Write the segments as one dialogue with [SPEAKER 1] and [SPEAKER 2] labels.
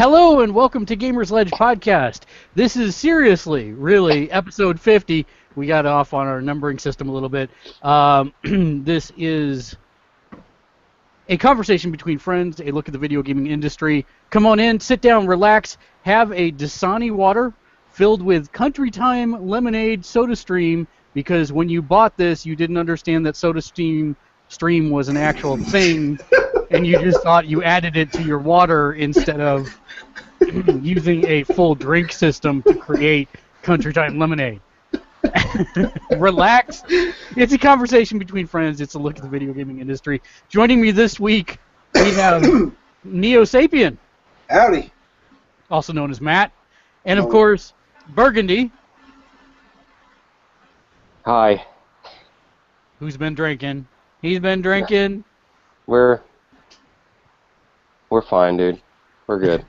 [SPEAKER 1] Hello and welcome to Gamersledge podcast. This is seriously, really, episode 50. We got off on our numbering system a little bit. This is a conversation between friends, a look at the video gaming industry. Come on in, sit down, relax, have a Dasani water filled with Country Time Lemonade Soda Stream, because when you bought this, you didn't understand that Soda Stream was an actual thing, and you just thought you added it to your water instead of using a full drink system to create Country Time Lemonade. Relax. It's a conversation between friends. It's a look at the video gaming industry. Joining me this week, we have Neo Sapien.
[SPEAKER 2] Howdy.
[SPEAKER 1] Also known as Matt. And, of course, Burgundy.
[SPEAKER 3] Hi.
[SPEAKER 1] Who's been drinking? He's been drinking.
[SPEAKER 3] We're fine, dude. We're good.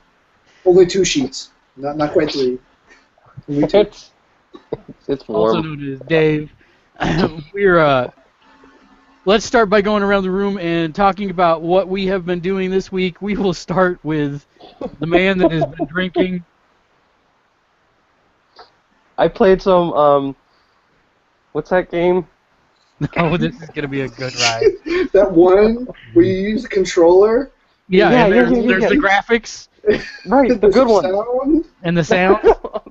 [SPEAKER 2] Only 2 sheets. Not quite 3. Only 2.
[SPEAKER 3] It's warm.
[SPEAKER 1] Also known as Dave. Let's start by going around the room and talking about what we have been doing this week. We will start with the man that has been drinking.
[SPEAKER 3] I played some, what's that game?
[SPEAKER 1] Oh, this is going to be a good ride.
[SPEAKER 2] That one where you use the controller?
[SPEAKER 1] Yeah, there's the graphics.
[SPEAKER 3] Right, the good one.
[SPEAKER 2] Sound?
[SPEAKER 1] And the sound.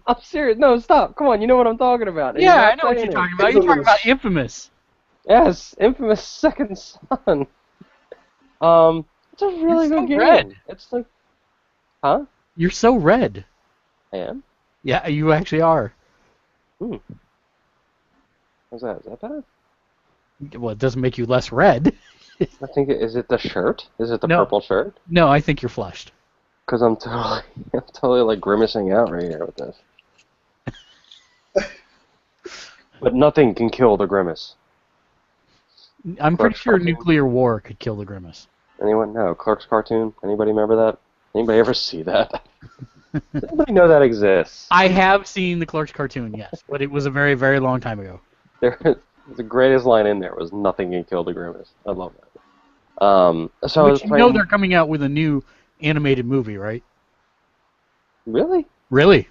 [SPEAKER 3] I'm serious. No, stop. Come on, you know what I'm talking about.
[SPEAKER 1] Yeah, I know what you're talking about. You're talking about Infamous.
[SPEAKER 3] Yes, Infamous Second Son. It's a really good game.
[SPEAKER 1] Red.
[SPEAKER 3] It's like, huh?
[SPEAKER 1] You're so red.
[SPEAKER 3] I am?
[SPEAKER 1] Yeah, you actually are.
[SPEAKER 3] What's that? Is that better?
[SPEAKER 1] Well, it doesn't make you less red.
[SPEAKER 3] I think is it the shirt? Is it the
[SPEAKER 1] No.
[SPEAKER 3] purple shirt?
[SPEAKER 1] No, I think you're flushed.
[SPEAKER 3] Because I'm totally like grimacing out right here with this. But nothing can kill the grimace.
[SPEAKER 1] I'm pretty
[SPEAKER 3] Clerks
[SPEAKER 1] sure
[SPEAKER 3] cartoon.
[SPEAKER 1] nuclear war could kill the grimace.
[SPEAKER 3] Anyone? No. Clerks cartoon? Anybody remember that? Anybody ever see that? Does anybody know that exists?
[SPEAKER 1] I have seen the Clerks cartoon, yes, but it was a very, very long time ago.
[SPEAKER 3] The greatest line in there was "Nothing can kill the grimace." I love that. So I was
[SPEAKER 1] But you
[SPEAKER 3] playing.
[SPEAKER 1] know they're coming out with a new animated movie, right?
[SPEAKER 3] Really?
[SPEAKER 1] Really?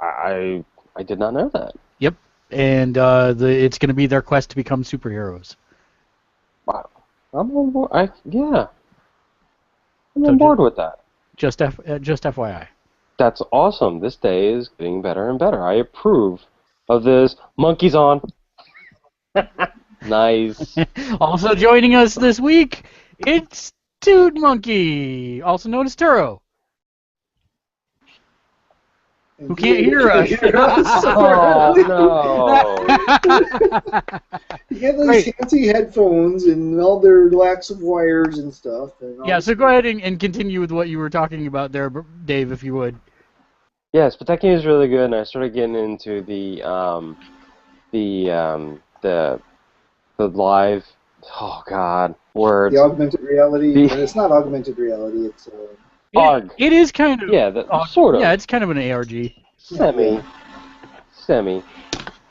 [SPEAKER 3] I did not know that.
[SPEAKER 1] Yep. And it's going to be their quest to become superheroes.
[SPEAKER 3] Wow. I'm on board. I'm
[SPEAKER 1] So
[SPEAKER 3] on board with that.
[SPEAKER 1] Just FYI.
[SPEAKER 3] That's awesome. This day is getting better and better. I approve of this. Monkeys on. Nice.
[SPEAKER 1] Also joining us this week, it's Toad Monkey, also known as Turo, who can't hear us.
[SPEAKER 3] Oh, no.
[SPEAKER 2] You get those
[SPEAKER 1] Wait.
[SPEAKER 2] fancy headphones and all their lax of wires and stuff. And all
[SPEAKER 1] Yeah, so go ahead and continue with what you were talking about there, Dave, if you would.
[SPEAKER 3] Yes, but that game is really good, and I started getting into the live. Oh God, words.
[SPEAKER 2] the augmented reality.
[SPEAKER 3] The-
[SPEAKER 2] But it's not augmented reality. It's
[SPEAKER 3] ARG.
[SPEAKER 1] It is kind of.
[SPEAKER 3] Yeah, sort of.
[SPEAKER 1] Yeah, it's kind of an ARG.
[SPEAKER 3] Semi.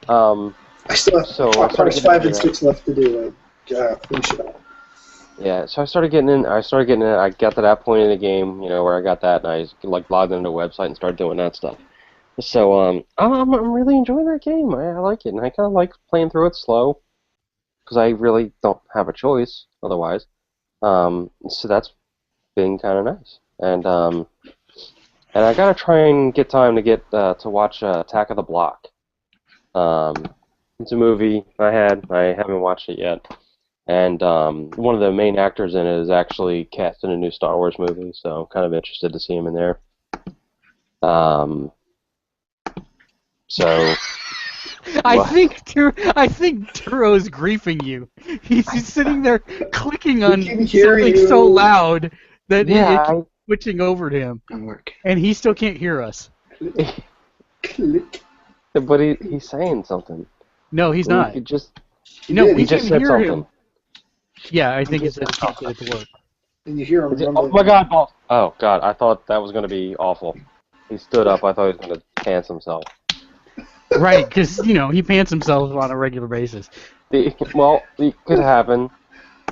[SPEAKER 2] I still have
[SPEAKER 3] So I started
[SPEAKER 2] parts
[SPEAKER 3] getting
[SPEAKER 2] 5 and
[SPEAKER 3] into
[SPEAKER 2] 6 left to do. Finish it up.
[SPEAKER 3] Yeah, so I started getting in. I got to that point in the game, where I got that, and I like logged into a website and started doing that stuff. So I'm really enjoying that game. I like it, and I kind of like playing through it slow, because I really don't have a choice otherwise. So that's been kind of nice, and I gotta try and get time to get to watch Attack of the Block. It's a movie I haven't watched it yet. And one of the main actors in it is actually cast in a new Star Wars movie, so I'm kind of interested to see him in there. So
[SPEAKER 1] I think Turo's griefing you. He's sitting there clicking on
[SPEAKER 2] can hear
[SPEAKER 1] something
[SPEAKER 2] you.
[SPEAKER 1] so loud that
[SPEAKER 3] yeah,
[SPEAKER 1] it's switching over to him,
[SPEAKER 2] Homework.
[SPEAKER 1] and he still can't hear us.
[SPEAKER 2] Click.
[SPEAKER 3] but he's saying something.
[SPEAKER 1] No, he's not.
[SPEAKER 3] He just
[SPEAKER 1] No,
[SPEAKER 2] did.
[SPEAKER 1] we
[SPEAKER 2] He
[SPEAKER 1] can
[SPEAKER 3] just said
[SPEAKER 1] hear
[SPEAKER 3] something.
[SPEAKER 1] him. Yeah, I think it's that he can't get it to work.
[SPEAKER 2] And you hear him
[SPEAKER 3] Oh
[SPEAKER 2] rumbling.
[SPEAKER 3] my God! Oh God! I thought that was gonna be awful. He stood up. I thought he was gonna pants himself.
[SPEAKER 1] Right, because, he pants himself on a regular basis.
[SPEAKER 3] Well, it could happen.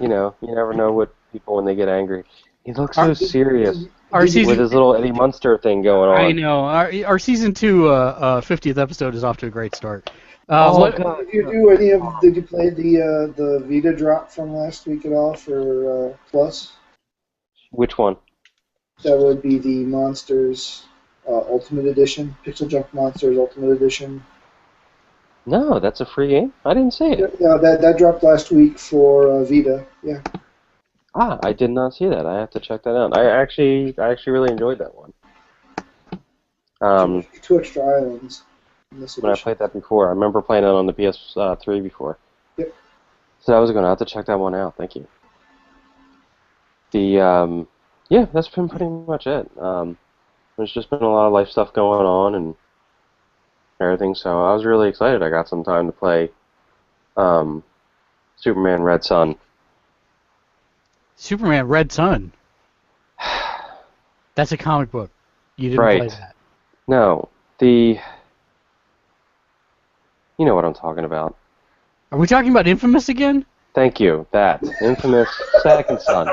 [SPEAKER 3] You never know what people when they get angry. He looks so serious.
[SPEAKER 1] our
[SPEAKER 2] Did you-
[SPEAKER 1] season.
[SPEAKER 3] with his little Eddie Munster thing going on.
[SPEAKER 1] I know our season 2 50th episode is off to a great start.
[SPEAKER 3] God.
[SPEAKER 2] Did you do any of? Did you play the Vita drop from last week at all for Plus?
[SPEAKER 3] Which one?
[SPEAKER 2] That would be the Monsters Ultimate Edition, Pixel Junk Monsters Ultimate Edition.
[SPEAKER 3] No, that's a free game. I didn't see it.
[SPEAKER 2] Yeah, that dropped last week for Vita. Yeah.
[SPEAKER 3] Ah, I did not see that. I have to check that out. I actually really enjoyed that one.
[SPEAKER 2] Two extra islands in this
[SPEAKER 3] When I
[SPEAKER 2] edition.
[SPEAKER 3] played that before, I remember playing it on the PS3 before.
[SPEAKER 2] Yep.
[SPEAKER 3] So I was going to have to check that one out. Thank you. Yeah, that's been pretty much it. There's just been a lot of life stuff going on and everything, so I was really excited. I got some time to play Superman Red Sun.
[SPEAKER 1] Superman Red Sun. That's a comic book. You didn't play that.
[SPEAKER 3] No, you know what I'm talking about.
[SPEAKER 1] Are we talking about Infamous again?
[SPEAKER 3] Thank you. That Infamous Second Son.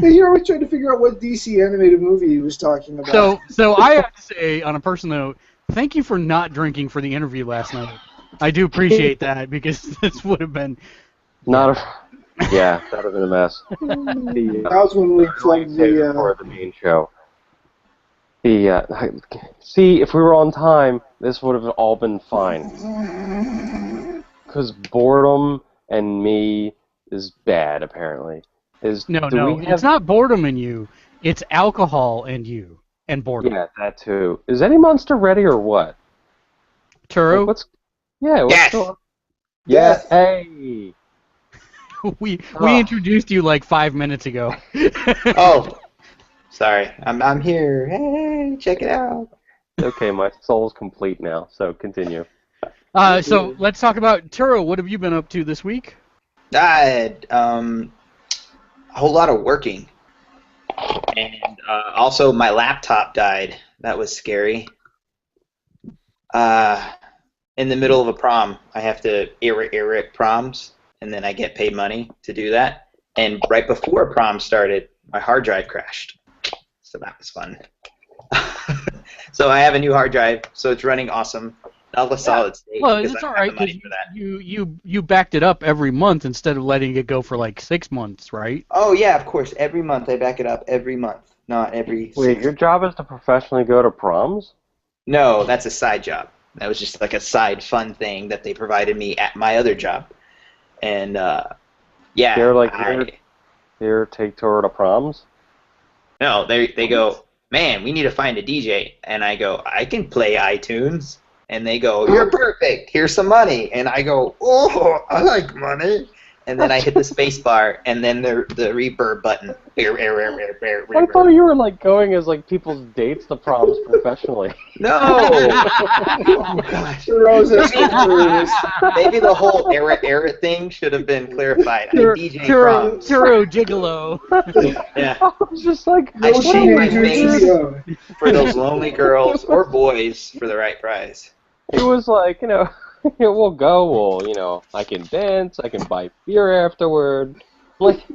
[SPEAKER 2] You're always trying to figure out what DC animated movie he was talking about.
[SPEAKER 1] So I have to say, on a personal note, thank you for not drinking for the interview last night. I do appreciate that because this would have been.
[SPEAKER 3] Yeah, that would have been a mess.
[SPEAKER 2] That was when we plugged
[SPEAKER 3] for the main show. See, if we were on time, this would have all been fine. Because boredom and me is bad, apparently.
[SPEAKER 1] No, it's not boredom in you. It's alcohol in you and boredom.
[SPEAKER 3] Yeah, that too. Is any monster ready or what?
[SPEAKER 1] Turo?
[SPEAKER 3] What's
[SPEAKER 4] Yes!
[SPEAKER 3] going on? Yes! Hey!
[SPEAKER 1] we introduced you like 5 minutes ago.
[SPEAKER 4] Oh, sorry. I'm here. Hey, check it out.
[SPEAKER 3] Okay, my soul's complete now, so continue.
[SPEAKER 1] So let's talk about Turo. What have you been up to this week?
[SPEAKER 4] I had a whole lot of working. And also my laptop died. That was scary. In the middle of a prom, I have to eric proms, and then I get paid money to do that. And right before prom started, my hard drive crashed. So that was fun. So I have a new hard drive, so it's running awesome. All the solid state.
[SPEAKER 1] Well,
[SPEAKER 4] because
[SPEAKER 1] it's
[SPEAKER 4] I
[SPEAKER 1] all
[SPEAKER 4] don't have
[SPEAKER 1] right
[SPEAKER 4] the money
[SPEAKER 1] because
[SPEAKER 4] for that.
[SPEAKER 1] you backed it up every month instead of letting it go for like 6 months, right?
[SPEAKER 4] Oh yeah, of course. Every month I back it up. Every month, not every.
[SPEAKER 3] Wait,
[SPEAKER 4] 6
[SPEAKER 3] your job is to professionally go to proms?
[SPEAKER 4] No, that's a side job. That was just like a side fun thing that they provided me at my other job. And yeah.
[SPEAKER 3] They're like, here, take Toro to proms?
[SPEAKER 4] No, they go, man, we need to find a DJ. And I go, I can play iTunes. And they go, you're perfect. Here's some money. And I go, oh, I like money. And then I hit the space bar, and then the reverb button.
[SPEAKER 3] I thought you were like going as like people's dates to proms professionally.
[SPEAKER 4] No! Oh gosh. Maybe the whole era thing should have been clarified. I DJ proms.
[SPEAKER 1] Turo Gigolo.
[SPEAKER 4] Yeah.
[SPEAKER 3] I was just like,
[SPEAKER 4] I
[SPEAKER 3] what
[SPEAKER 4] shave
[SPEAKER 3] are
[SPEAKER 4] my
[SPEAKER 3] you
[SPEAKER 4] face
[SPEAKER 3] doing?
[SPEAKER 4] for those lonely girls or boys for the right price.
[SPEAKER 3] It was like, we'll go, I can dance, I can buy beer afterward. Like,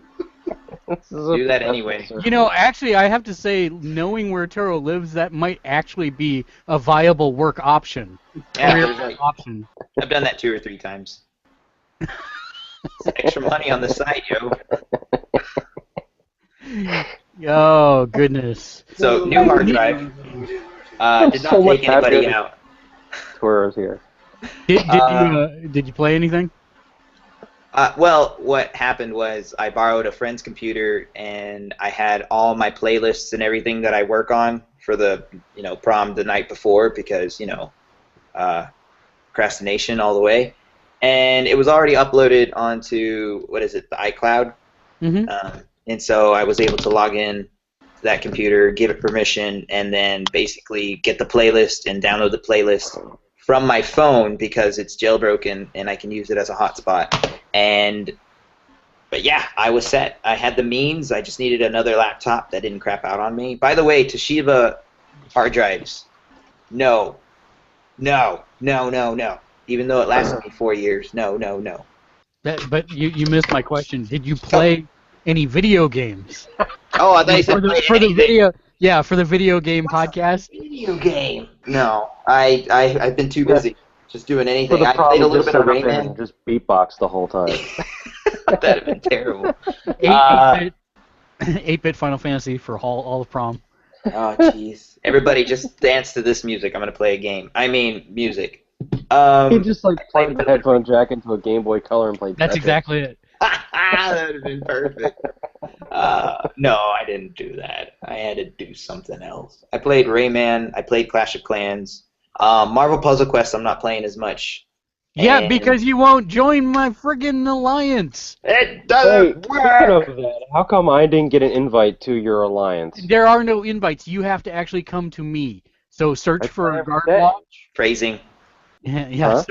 [SPEAKER 4] do that anyway.
[SPEAKER 1] Actually, I have to say, knowing where Turo lives, that might actually be a viable work option.
[SPEAKER 4] Yeah,
[SPEAKER 1] option.
[SPEAKER 4] I've done that 2 or 3 times. Extra money on the side, yo.
[SPEAKER 1] Oh, goodness.
[SPEAKER 4] So, new hard drive. Did not take anybody out.
[SPEAKER 3] Toro's here.
[SPEAKER 1] Did you play anything?
[SPEAKER 4] Well, what happened was I borrowed a friend's computer and I had all my playlists and everything that I work on for the prom the night before because procrastination all the way, and it was already uploaded onto the iCloud, and so I was able to log in to that computer, give it permission, and then basically get the playlist and download the playlist from my phone because it's jailbroken and I can use it as a hotspot. But yeah, I was set. I had the means. I just needed another laptop that didn't crap out on me. By the way, Toshiba hard drives, no. Even though it lasted me 4 years, no.
[SPEAKER 1] But you missed my question. Did you play any video games.
[SPEAKER 4] Oh, I thought you said
[SPEAKER 1] for the video. Yeah, for the video game podcast.
[SPEAKER 4] Video game? No, I've been too busy just doing anything. I played a little bit of Rayman
[SPEAKER 3] and just beatbox the whole time.
[SPEAKER 4] That'd have been terrible.
[SPEAKER 1] 8-bit Final Fantasy for all of prom.
[SPEAKER 4] Oh, jeez. Everybody just dance to this music. I'm going to play a game. I mean, music.
[SPEAKER 3] He just, like, plugged the headphone jack into a Game Boy Color and played
[SPEAKER 1] That's
[SPEAKER 3] Tetris.
[SPEAKER 1] exactly it.
[SPEAKER 4] That would have been perfect. No, I didn't do that. I had to do something else. I played Rayman. I played Clash of Clans. Marvel Puzzle Quest I'm not playing as much.
[SPEAKER 1] Yeah, because you won't join my friggin' alliance.
[SPEAKER 4] It doesn't work!
[SPEAKER 3] Speaking of that, how come I didn't get an invite to your alliance?
[SPEAKER 1] There are no invites. You have to actually come to me. So search for Guard Watch.
[SPEAKER 4] Phrasing.
[SPEAKER 1] Yeah,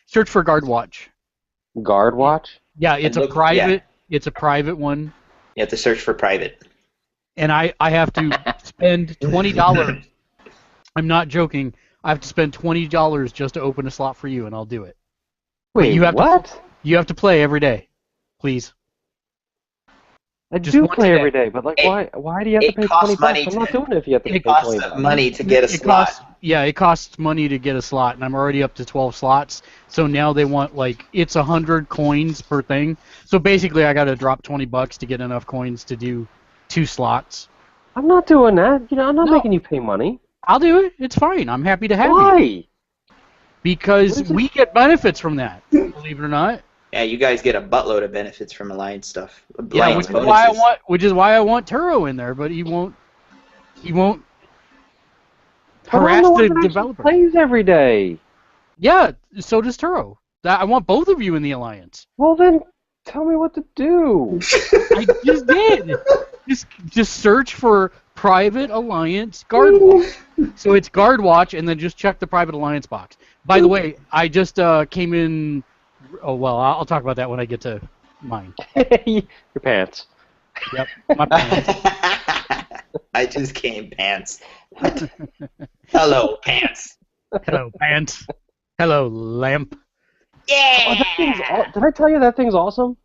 [SPEAKER 1] search for Guard Watch.
[SPEAKER 3] Guard Watch?
[SPEAKER 1] Yeah, it's a private. Yeah. It's a private one.
[SPEAKER 4] You have to search for private.
[SPEAKER 1] And I have to spend $20. I'm not joking. I have to spend $20 just to open a slot for you, and I'll do it.
[SPEAKER 3] Wait, what?
[SPEAKER 1] You have to play every day, please.
[SPEAKER 3] I do play every day, but like, why do you have to pay $20? I'm not doing it if you have to pay $20.
[SPEAKER 4] It costs money to get a slot.
[SPEAKER 1] It costs money to get a slot, and I'm already up to 12 slots. So now they want it's 100 coins per thing. So basically, I got to drop $20 to get enough coins to do 2 slots.
[SPEAKER 3] I'm not doing that. I'm not making you pay money.
[SPEAKER 1] I'll do it. It's fine. I'm happy to have you.
[SPEAKER 3] Why?
[SPEAKER 1] Because we get benefits from that, believe it or not.
[SPEAKER 4] Yeah, you guys get a buttload of benefits from Alliance stuff.
[SPEAKER 1] Yeah, which is why I want Turo in there, but he won't harass the developer.
[SPEAKER 3] Plays every day.
[SPEAKER 1] Yeah, so does Turo. I want both of you in the Alliance.
[SPEAKER 3] Well then, tell me what to do.
[SPEAKER 1] I just did. Just search for Private Alliance Guard Watch. So it's Guard Watch, and then just check the Private Alliance box. By the way, I just came in. Oh well, I'll talk about that when I get to mine.
[SPEAKER 3] Your pants.
[SPEAKER 1] Yep, my pants.
[SPEAKER 4] I just came pants. Hello, pants.
[SPEAKER 1] Hello, pants. Hello, lamp.
[SPEAKER 4] Yeah.
[SPEAKER 3] Oh, that thing's did I tell you that thing's awesome?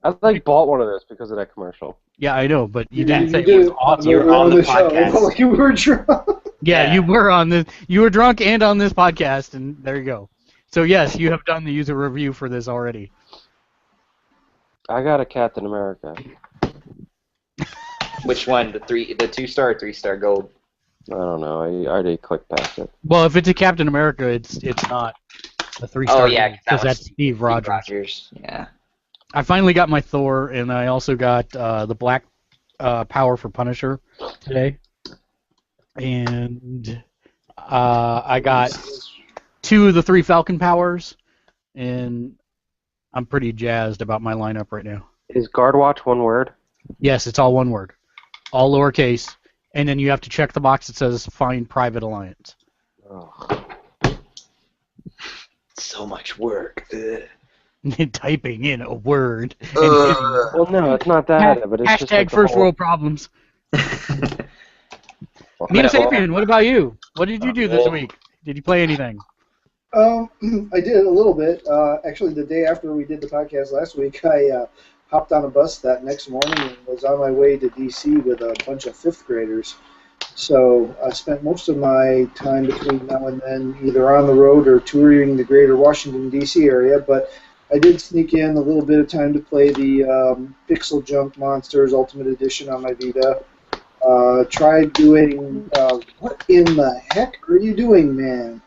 [SPEAKER 3] I bought one of those because of that commercial.
[SPEAKER 1] Yeah, I know, but you didn't say it was awesome.
[SPEAKER 4] You were on the podcast.
[SPEAKER 2] You were drunk.
[SPEAKER 1] Yeah, you were on this. You were drunk and on this podcast, and there you go. So yes, you have done the user review for this already.
[SPEAKER 3] I got a Captain America.
[SPEAKER 4] Which one? The 2-star or 3-star gold?
[SPEAKER 3] I don't know. I already clicked past it.
[SPEAKER 1] Well, if it's a Captain America, it's not a 3-star.
[SPEAKER 4] Oh yeah,
[SPEAKER 1] because that's Steve Rogers.
[SPEAKER 4] Yeah.
[SPEAKER 1] I finally got my Thor, and I also got the Black Power for Punisher today. And I got 2 of the 3 Falcon powers, and I'm pretty jazzed about my lineup right now.
[SPEAKER 3] Is Guard Watch one word?
[SPEAKER 1] Yes, it's all one word. All lowercase. And then you have to check the box that says Find Private Alliance.
[SPEAKER 3] Oh.
[SPEAKER 4] So much work.
[SPEAKER 1] Typing in a word.
[SPEAKER 3] Well, no, it's not that. But it's just
[SPEAKER 1] hashtag first world problems. Nina Sapien, what about you? What did you do this week? Did you play anything?
[SPEAKER 2] I did a little bit. Actually, the day after we did the podcast last week, I hopped on a bus that next morning and was on my way to D.C. with a bunch of 5th graders. So I spent most of my time between now and then either on the road or touring the greater Washington, D.C. area, but I did sneak in a little bit of time to play the Pixel Junk Monsters Ultimate Edition on my Vita. Tried doing... what in the heck are you doing, man?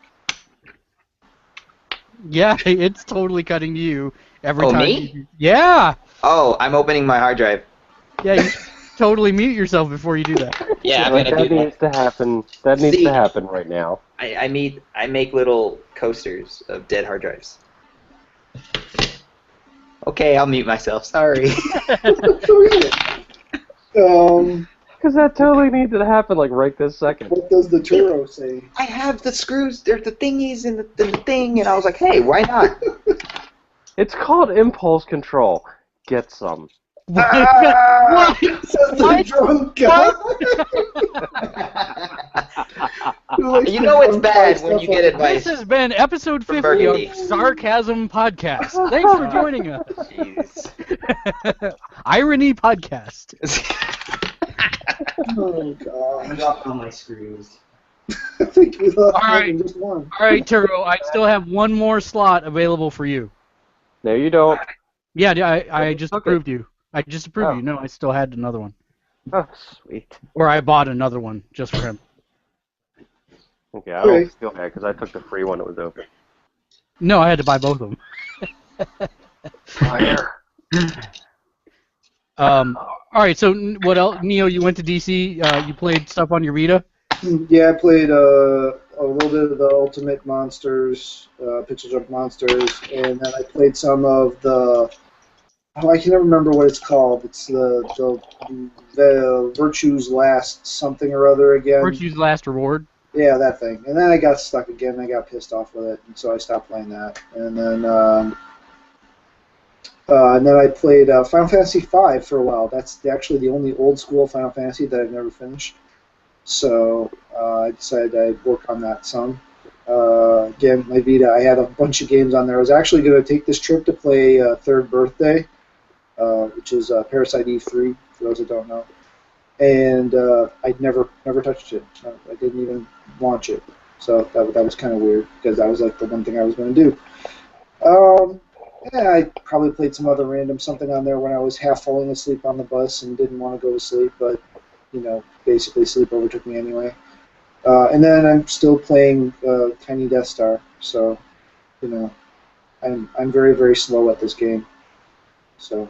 [SPEAKER 1] Yeah, it's totally cutting to you every time.
[SPEAKER 4] Me?
[SPEAKER 1] Yeah!
[SPEAKER 4] Oh, I'm opening my hard drive.
[SPEAKER 1] Yeah, you totally mute yourself before you do that.
[SPEAKER 4] Yeah, I'm
[SPEAKER 3] that
[SPEAKER 4] gonna do
[SPEAKER 3] needs to happen. That needs to happen right now.
[SPEAKER 4] I make little coasters of dead hard drives. Okay, I'll mute myself. Sorry.
[SPEAKER 3] Because that totally needs to happen, like, right this second.
[SPEAKER 2] What does the Turo say?
[SPEAKER 4] I have the screws, there's the thingies and the thing, and I was like, hey, why not?
[SPEAKER 3] It's called impulse control. Get some.
[SPEAKER 2] Ah!
[SPEAKER 1] What?
[SPEAKER 2] Says the drunk guy.
[SPEAKER 4] You know it's bad when you get advice.
[SPEAKER 1] This has been episode 50
[SPEAKER 4] Burgundy.
[SPEAKER 1] of Sarcasm Podcast. Thanks for joining us.
[SPEAKER 4] Jeez.
[SPEAKER 1] Irony Podcast.
[SPEAKER 2] Oh god.
[SPEAKER 5] I dropped all my screws.
[SPEAKER 2] I think we lost
[SPEAKER 1] All
[SPEAKER 2] more
[SPEAKER 1] right.
[SPEAKER 2] than just one.
[SPEAKER 1] All right, Turo, I still have one more slot available for you.
[SPEAKER 3] No, you don't.
[SPEAKER 1] Yeah, I just
[SPEAKER 3] Okay.
[SPEAKER 1] approved you. I just approved
[SPEAKER 3] Oh.
[SPEAKER 1] you. No, I still had another one.
[SPEAKER 3] Oh, sweet.
[SPEAKER 1] Or I bought another one just for him.
[SPEAKER 3] Okay, I
[SPEAKER 2] Okay.
[SPEAKER 3] don't feel bad because I took the free one that was open.
[SPEAKER 1] No, I had to buy both of them.
[SPEAKER 3] Fire.
[SPEAKER 1] All right, so what else? Neo, you went to DC. You played stuff on your Vita?
[SPEAKER 2] Yeah, I played a little bit of the Ultimate Monsters, Pixel Junk Monsters, and then I played some of the. Oh, I can never remember what it's called. It's the Virtue's Last something or other again.
[SPEAKER 1] Virtue's Last Reward?
[SPEAKER 2] Yeah, that thing. And then I got stuck again. I got pissed off with it, and so I stopped playing that. And then I played Final Fantasy V for a while. That's actually the only old school Final Fantasy that I've never finished. So I decided I'd work on that some. Again, my Vita, I had a bunch of games on there. I was actually going to take this trip to play Third Birthday, which is Parasite Eve 3, for those that don't know. And I'd never touched it. I didn't even launch it. So that was kind of weird, because that was like the one thing I was going to do. Yeah, I probably played some other random something on there when I was half falling asleep on the bus and didn't want to go to sleep, but, you know, basically sleep overtook me anyway. And then I'm still playing Tiny Death Star, so, you know, I'm very, very slow at this game. So.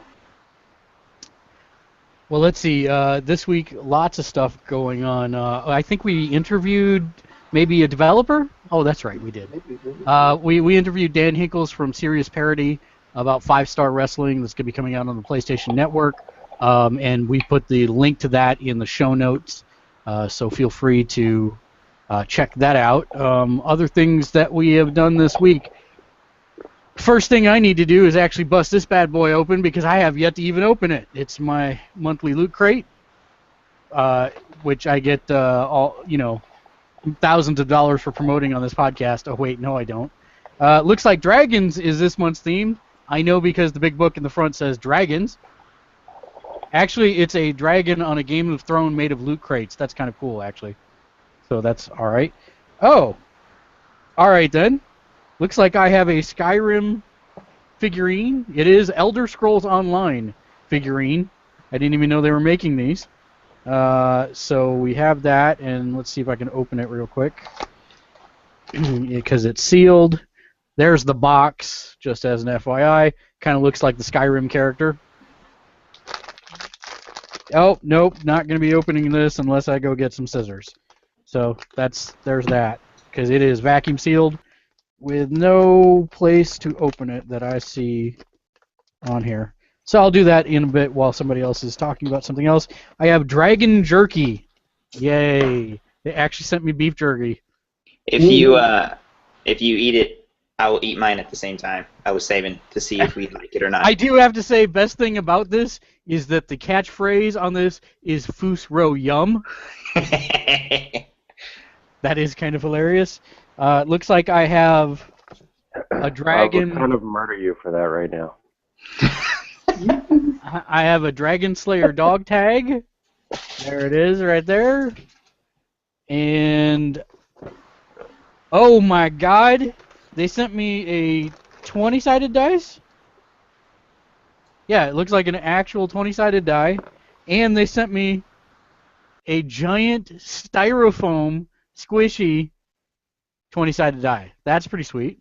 [SPEAKER 1] Well, let's see. This week, lots of stuff going on. I think we interviewed maybe a developer. Oh, that's right, we did. We interviewed Dan Hinkles from Serious Parody about 5-Star Wrestling that's going to be coming out on the PlayStation Network, and we put the link to that in the show notes, so feel free to check that out. Other things that we have done this week. First thing I need to do is actually bust this bad boy open because I have yet to even open it. It's my monthly loot crate, which I get thousands of dollars for promoting on this podcast. Oh wait, no I don't. Looks like Dragons is this month's theme. I know because the big book in the front says Dragons. Actually, it's a dragon on a Game of Thrones made of loot crates. That's kind of cool, actually. So that's all right. Oh, all right then. Looks like I have a Skyrim figurine. It is Elder Scrolls Online figurine. I didn't even know they were making these. So we have that, and let's see if I can open it real quick. Because it's sealed. There's the box, just as an FYI. Kind of looks like the Skyrim character. Oh, nope, not going to be opening this unless I go get some scissors. So there's that. Because it is vacuum sealed with no place to open it that I see on here. So I'll do that in a bit while somebody else is talking about something else. I have Dragon Jerky. Yay. They actually sent me beef jerky.
[SPEAKER 4] If you eat it, I will eat mine at the same time. I was saving to see if we like it or not.
[SPEAKER 1] I do have to say, best thing about this is that the catchphrase on this is Foos Row Yum. That is kind of hilarious. It looks like I have a dragon.
[SPEAKER 3] I would kind of murder you for that right now.
[SPEAKER 1] I have a Dragon Slayer dog tag. There it is, right there. And oh my God, they sent me a 20-sided dice. Yeah, it looks like an actual 20-sided die, and they sent me a giant styrofoam squishy 20-sided die. That's pretty sweet.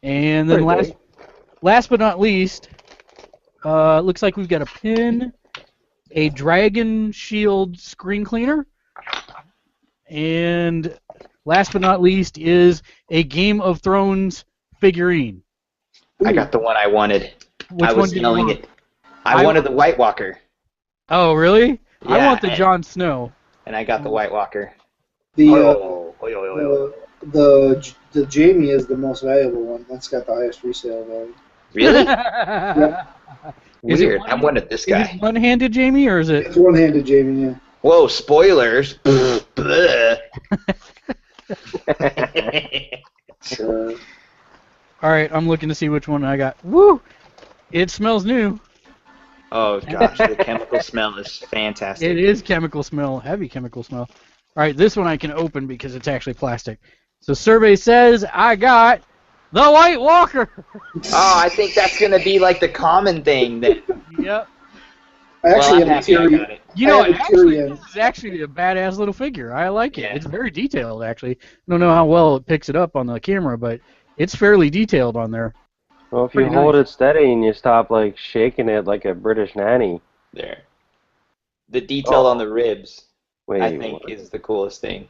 [SPEAKER 1] And then last but not least, looks like we've got a pin, a dragon shield screen cleaner, and last but not least is a Game of Thrones figurine.
[SPEAKER 4] I got the one I wanted.
[SPEAKER 1] Which
[SPEAKER 4] I was
[SPEAKER 1] one did you
[SPEAKER 4] yelling
[SPEAKER 1] want?
[SPEAKER 4] it. I wanted the White Walker.
[SPEAKER 1] Oh, really? I
[SPEAKER 4] Yeah,
[SPEAKER 1] want the Jon Snow.
[SPEAKER 4] And I got the White Walker.
[SPEAKER 2] The Jamie is the most valuable one. That's got the highest resale value.
[SPEAKER 4] Really?
[SPEAKER 2] Yep.
[SPEAKER 4] Weird. I wanted this guy.
[SPEAKER 1] Is it one-handed, Jamie, or is it?
[SPEAKER 2] It's one-handed, Jamie. Yeah.
[SPEAKER 4] Whoa! Spoilers.
[SPEAKER 2] So,
[SPEAKER 1] All right, I'm looking to see which one I got. Woo! It smells new.
[SPEAKER 4] Oh gosh, the chemical smell is fantastic.
[SPEAKER 1] It is chemical smell, heavy chemical smell. All right, this one I can open because it's actually plastic. So survey says I got the White Walker.
[SPEAKER 4] Oh, I think that's gonna be like the common thing that.
[SPEAKER 1] Yep.
[SPEAKER 2] I actually have a
[SPEAKER 4] happy I
[SPEAKER 2] Tyrion.
[SPEAKER 4] got it.
[SPEAKER 1] You know,
[SPEAKER 2] I have a
[SPEAKER 1] actually,
[SPEAKER 2] Tyrion.
[SPEAKER 1] this is actually a badass little figure. I like it.
[SPEAKER 4] Yeah.
[SPEAKER 1] It's very detailed, actually. I don't know how well it picks it up on the camera, but it's fairly detailed on there.
[SPEAKER 3] Well, if you
[SPEAKER 1] Pretty
[SPEAKER 3] hold
[SPEAKER 1] nice.
[SPEAKER 3] it steady and you stop like shaking it like a British nanny.
[SPEAKER 4] There. The detail
[SPEAKER 3] Oh.
[SPEAKER 4] on the ribs,
[SPEAKER 3] Wait,
[SPEAKER 4] I think,
[SPEAKER 3] what?
[SPEAKER 4] is the coolest thing.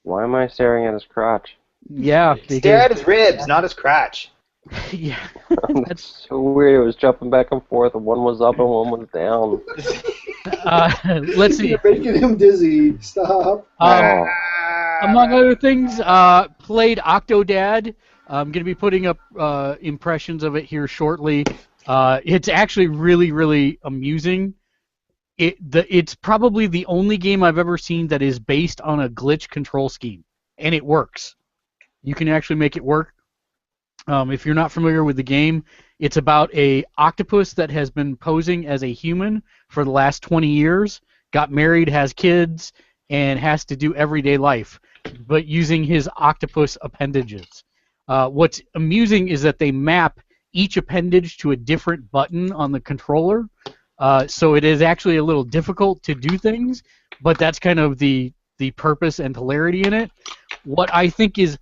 [SPEAKER 3] Why am I staring at his crotch?
[SPEAKER 1] Yeah.
[SPEAKER 4] Stare at his ribs, not his crotch.
[SPEAKER 1] Yeah.
[SPEAKER 3] That's so weird. It was jumping back and forth, and one was up and one was down.
[SPEAKER 1] Let's see.
[SPEAKER 2] You're making him dizzy. Stop.
[SPEAKER 3] Oh.
[SPEAKER 1] Among other things, played Octodad. I'm going to be putting up impressions of it here shortly. It's actually really, really amusing. It's probably the only game I've ever seen that is based on a glitch control scheme, and it works. You can actually make it work. If you're not familiar with the game, it's about a octopus that has been posing as a human for the last 20 years, got married, has kids, and has to do everyday life, but using his octopus appendages. What's amusing is that they map each appendage to a different button on the controller, so it is actually a little difficult to do things, but that's kind of the purpose and hilarity in it. What I think is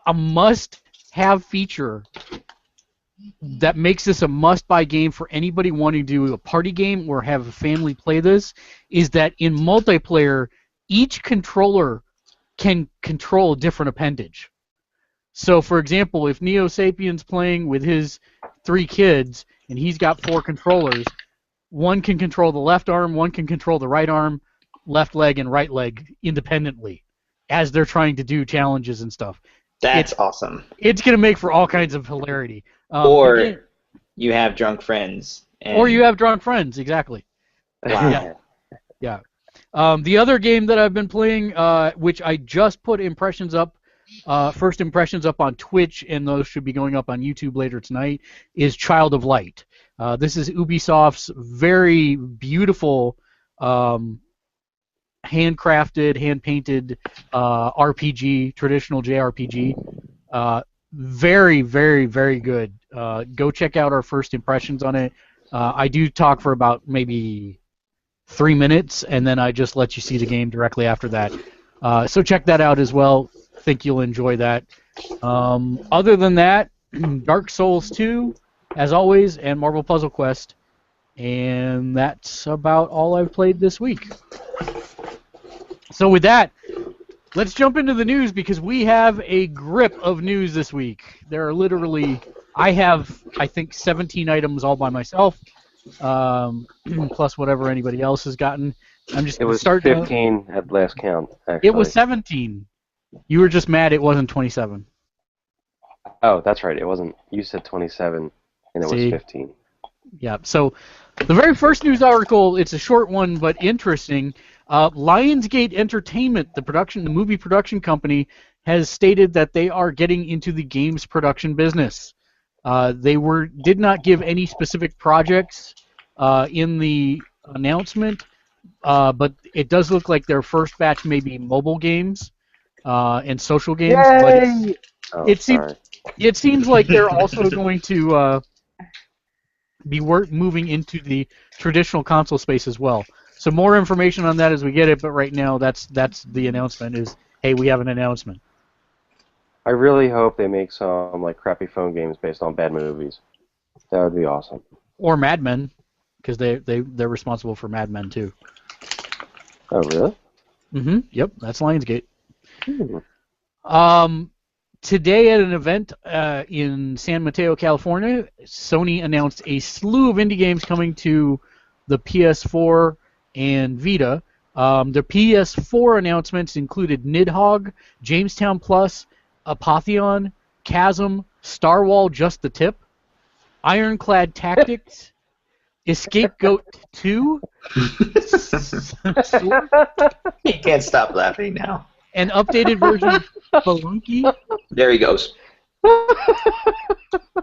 [SPEAKER 1] a must-have feature that makes this a must-buy game for anybody wanting to do a party game or have a family play this is that in multiplayer, each controller can control a different appendage. So, for example, if Neo Sapien's playing with his 3 kids and he's got 4 controllers, one can control the left arm, one can control the right arm, left leg, and right leg independently as they're trying to do challenges and stuff.
[SPEAKER 4] That's awesome.
[SPEAKER 1] It's going to make for all kinds of hilarity.
[SPEAKER 4] Or you have drunk friends.
[SPEAKER 1] Or you have drunk friends, exactly.
[SPEAKER 4] Wow.
[SPEAKER 1] Yeah. The other game that I've been playing, which I just put impressions up, first impressions up on Twitch, and those should be going up on YouTube later tonight, is Child of Light. This is Ubisoft's very beautiful, handcrafted, hand-painted RPG, traditional JRPG. Very, very, very good. Go check out our first impressions on it. I do talk for about maybe 3 minutes, and then I just let you see the game directly after that. So check that out as well. Think you'll enjoy that. Other than that, Dark Souls 2, as always, and Marvel Puzzle Quest. And that's about all I've played this week. So with that, let's jump into the news because we have a grip of news this week. There are literally, I have, I think, 17 items all by myself, plus whatever anybody else has gotten. I'm just
[SPEAKER 3] It was
[SPEAKER 1] starting
[SPEAKER 3] 15 at last count, actually.
[SPEAKER 1] It was 17. You were just mad it wasn't 27.
[SPEAKER 3] Oh, that's right. It wasn't. You said 27, and it
[SPEAKER 1] See?
[SPEAKER 3] was 15.
[SPEAKER 1] Yeah, so the very first news article, it's a short one but interesting. Lionsgate Entertainment, the movie production company, has stated that they are getting into the games production business. They did not give any specific projects in the announcement, but it does look like their first batch may be mobile games and social games.
[SPEAKER 3] Yay!
[SPEAKER 1] But it seems like they're also going to be moving into the traditional console space as well. So more information on that as we get it, but right now that's the announcement is, hey, we have an announcement.
[SPEAKER 3] I really hope they make some like crappy phone games based on bad movies. That would be awesome.
[SPEAKER 1] Or Mad Men, because they're responsible for Mad Men too.
[SPEAKER 3] Oh, really?
[SPEAKER 1] Mm-hmm. Yep, that's Lionsgate.
[SPEAKER 3] Hmm.
[SPEAKER 1] Today at an event in San Mateo, California, Sony announced a slew of indie games coming to the PS4 and Vita. The PS4 announcements included Nidhogg, Jamestown Plus, Apotheon, Chasm, Starwall Just the Tip, Ironclad Tactics, Scapegoat 2.
[SPEAKER 4] He can't stop laughing now.
[SPEAKER 1] An updated version of Spelunky.
[SPEAKER 4] There he goes.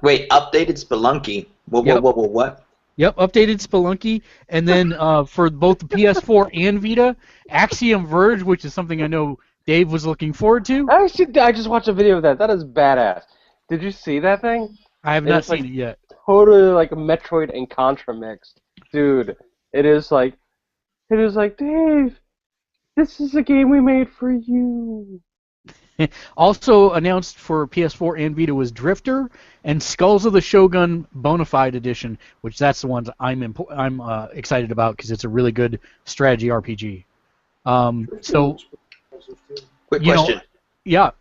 [SPEAKER 4] Wait, updated Spelunky. What?
[SPEAKER 1] Yep, updated Spelunky, and then for both the PS4 and Vita, Axiom Verge, which is something I know Dave was looking forward to.
[SPEAKER 3] I just watched a video of that. That is badass. Did you see that thing?
[SPEAKER 1] I have not seen it yet.
[SPEAKER 3] Totally like a Metroid and Contra mixed, dude. It is like, Dave, this is a game we made for you.
[SPEAKER 1] Also announced for PS4 and Vita was Drifter and Skulls of the Shogun Bonafide Edition, which that's the ones I'm excited about because it's a really good strategy RPG. So,
[SPEAKER 4] quick question.
[SPEAKER 1] Yeah.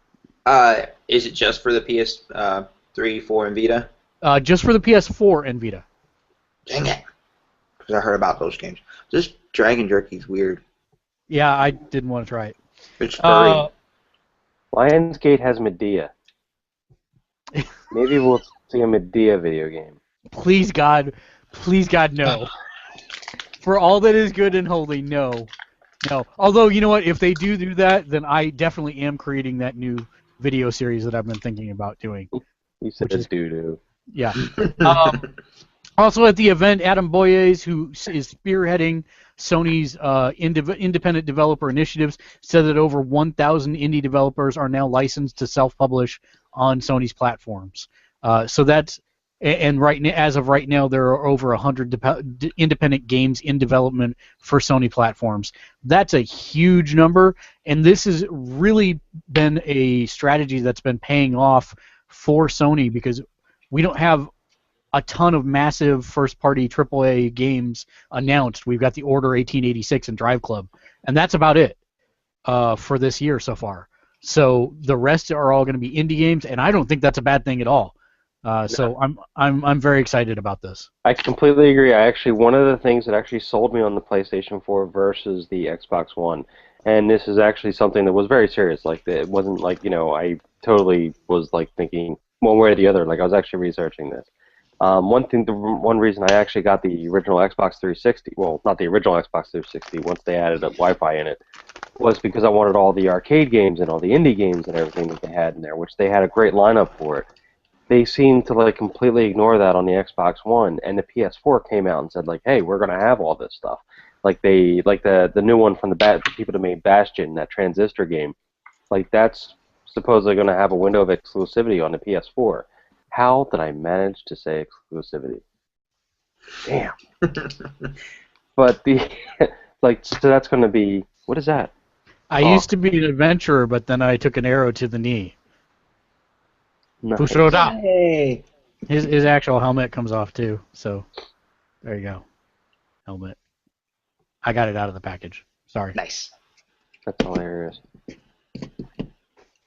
[SPEAKER 4] Is it just for the PS3, 4, and Vita?
[SPEAKER 1] Just for the PS4 and Vita.
[SPEAKER 4] Dang it! Because I heard about those games. This Dragon Jerky's weird.
[SPEAKER 1] Yeah, I didn't want to try it.
[SPEAKER 4] It's furry.
[SPEAKER 3] Lionsgate has Medea. Maybe we'll see a Medea video game.
[SPEAKER 1] Please God, no. For all that is good and holy, no. Although, you know what? If they do that, then I definitely am creating that new video series that I've been thinking about doing.
[SPEAKER 3] You said it's doo-doo.
[SPEAKER 1] Yeah. Also at the event, Adam Boyes, who is spearheading Sony's independent developer initiatives, said that over 1,000 indie developers are now licensed to self-publish on Sony's platforms. So that's, and as of right now, there are over 100 independent games in development for Sony platforms. That's a huge number, and this has really been a strategy that's been paying off for Sony because we don't have a ton of massive first-party AAA games announced. We've got the Order 1886 and DriveClub, and that's about it for this year so far. So the rest are all going to be indie games, and I don't think that's a bad thing at all. So I'm very excited about this.
[SPEAKER 3] I completely agree. One of the things that actually sold me on the PlayStation 4 versus the Xbox One, and this is actually something that was very serious. Like it wasn't like I totally was like thinking one way or the other. Like I was actually researching this. One reason I actually got the original Xbox 360, well, not the original Xbox 360, once they added up Wi-Fi in it, was because I wanted all the arcade games and all the indie games and everything that they had in there, which they had a great lineup for it. They seemed to like completely ignore that on the Xbox One, and the PS4 came out and said like, hey, we're gonna have all this stuff. Like the new one from the people that made Bastion, that Transistor game, like that's supposedly gonna have a window of exclusivity on the PS4. How did I manage to say exclusivity? Damn. But so that's going to be, what is that?
[SPEAKER 1] I used to be an adventurer, but then I took an arrow to the knee.
[SPEAKER 3] Nice.
[SPEAKER 4] Hey.
[SPEAKER 1] His actual helmet comes off too, so there you go. Helmet. I got it out of the package. Sorry.
[SPEAKER 4] Nice.
[SPEAKER 3] That's hilarious.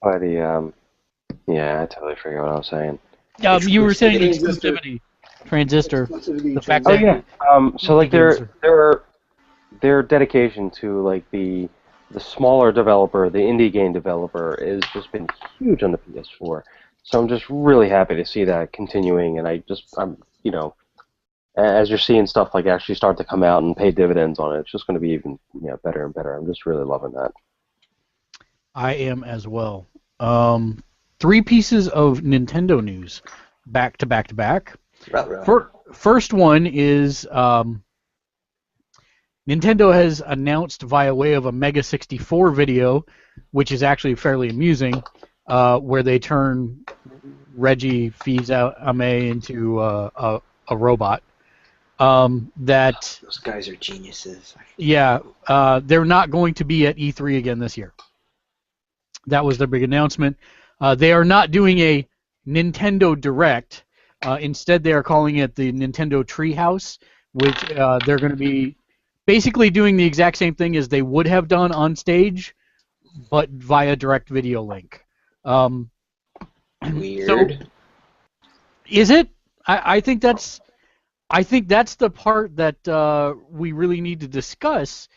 [SPEAKER 3] But yeah, I totally forgot what I was saying.
[SPEAKER 1] You were saying exclusivity. Transistor. The fact
[SPEAKER 3] Oh
[SPEAKER 1] that
[SPEAKER 3] yeah. So like their dedication to like the smaller developer, the indie game developer, has just been huge on the PS4. So I'm just really happy to see that continuing, and I'm as you're seeing stuff like actually start to come out and pay dividends on it, it's just going to be even better and better. I'm just really loving that.
[SPEAKER 1] I am as well. 3 pieces of Nintendo news, back to back to back. First one is Nintendo has announced via way of a Mega 64 video, which is actually fairly amusing, where they turn Reggie Fils-Aimé into a robot.
[SPEAKER 4] Those guys are geniuses.
[SPEAKER 1] Yeah, they're not going to be at E3 again this year. That was their big announcement. They are not doing a Nintendo Direct. Instead, they are calling it the Nintendo Treehouse, which they're going to be basically doing the exact same thing as they would have done on stage, but via direct video link.
[SPEAKER 4] Weird.
[SPEAKER 1] So, is it? I think that's the part that we really need to discuss.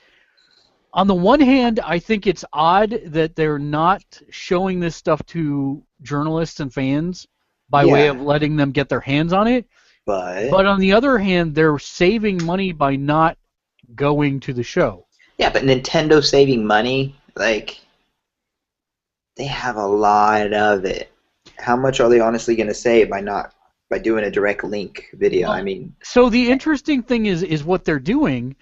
[SPEAKER 1] On the one hand, I think it's odd that they're not showing this stuff to journalists and fans by way of letting them get their hands on it. But on the other hand, they're saving money by not going to the show.
[SPEAKER 4] Yeah, but Nintendo saving money, like, they have a lot of it. How much are they honestly going to save by doing a direct link video?
[SPEAKER 1] Well,
[SPEAKER 4] I mean,
[SPEAKER 1] so the interesting thing is what they're doing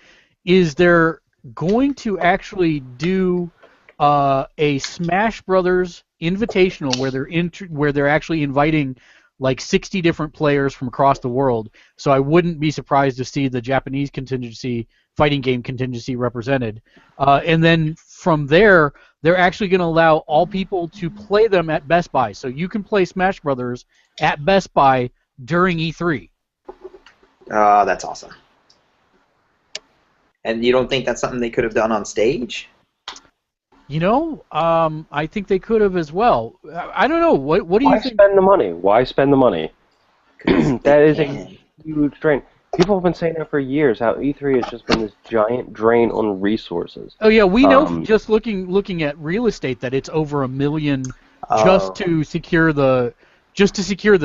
[SPEAKER 1] is they're going to actually do a Smash Brothers Invitational where they're actually inviting like 60 different players from across the world. So I wouldn't be surprised to see the Japanese fighting game contingency represented. And then from there, they're actually going to allow all people to play them at Best Buy. So you can play Smash Brothers at Best Buy during E3.
[SPEAKER 4] oh, that's awesome. And you don't think that's something they could have done on stage?
[SPEAKER 1] You know, I think they could have as well. I don't know. What do you think?
[SPEAKER 3] Why spend the money? Why spend the money? That is a huge drain. People have been saying that for years, how E3 has just been this giant drain on resources.
[SPEAKER 1] Oh yeah, we know from just looking at real estate that it's over $1 million just to secure the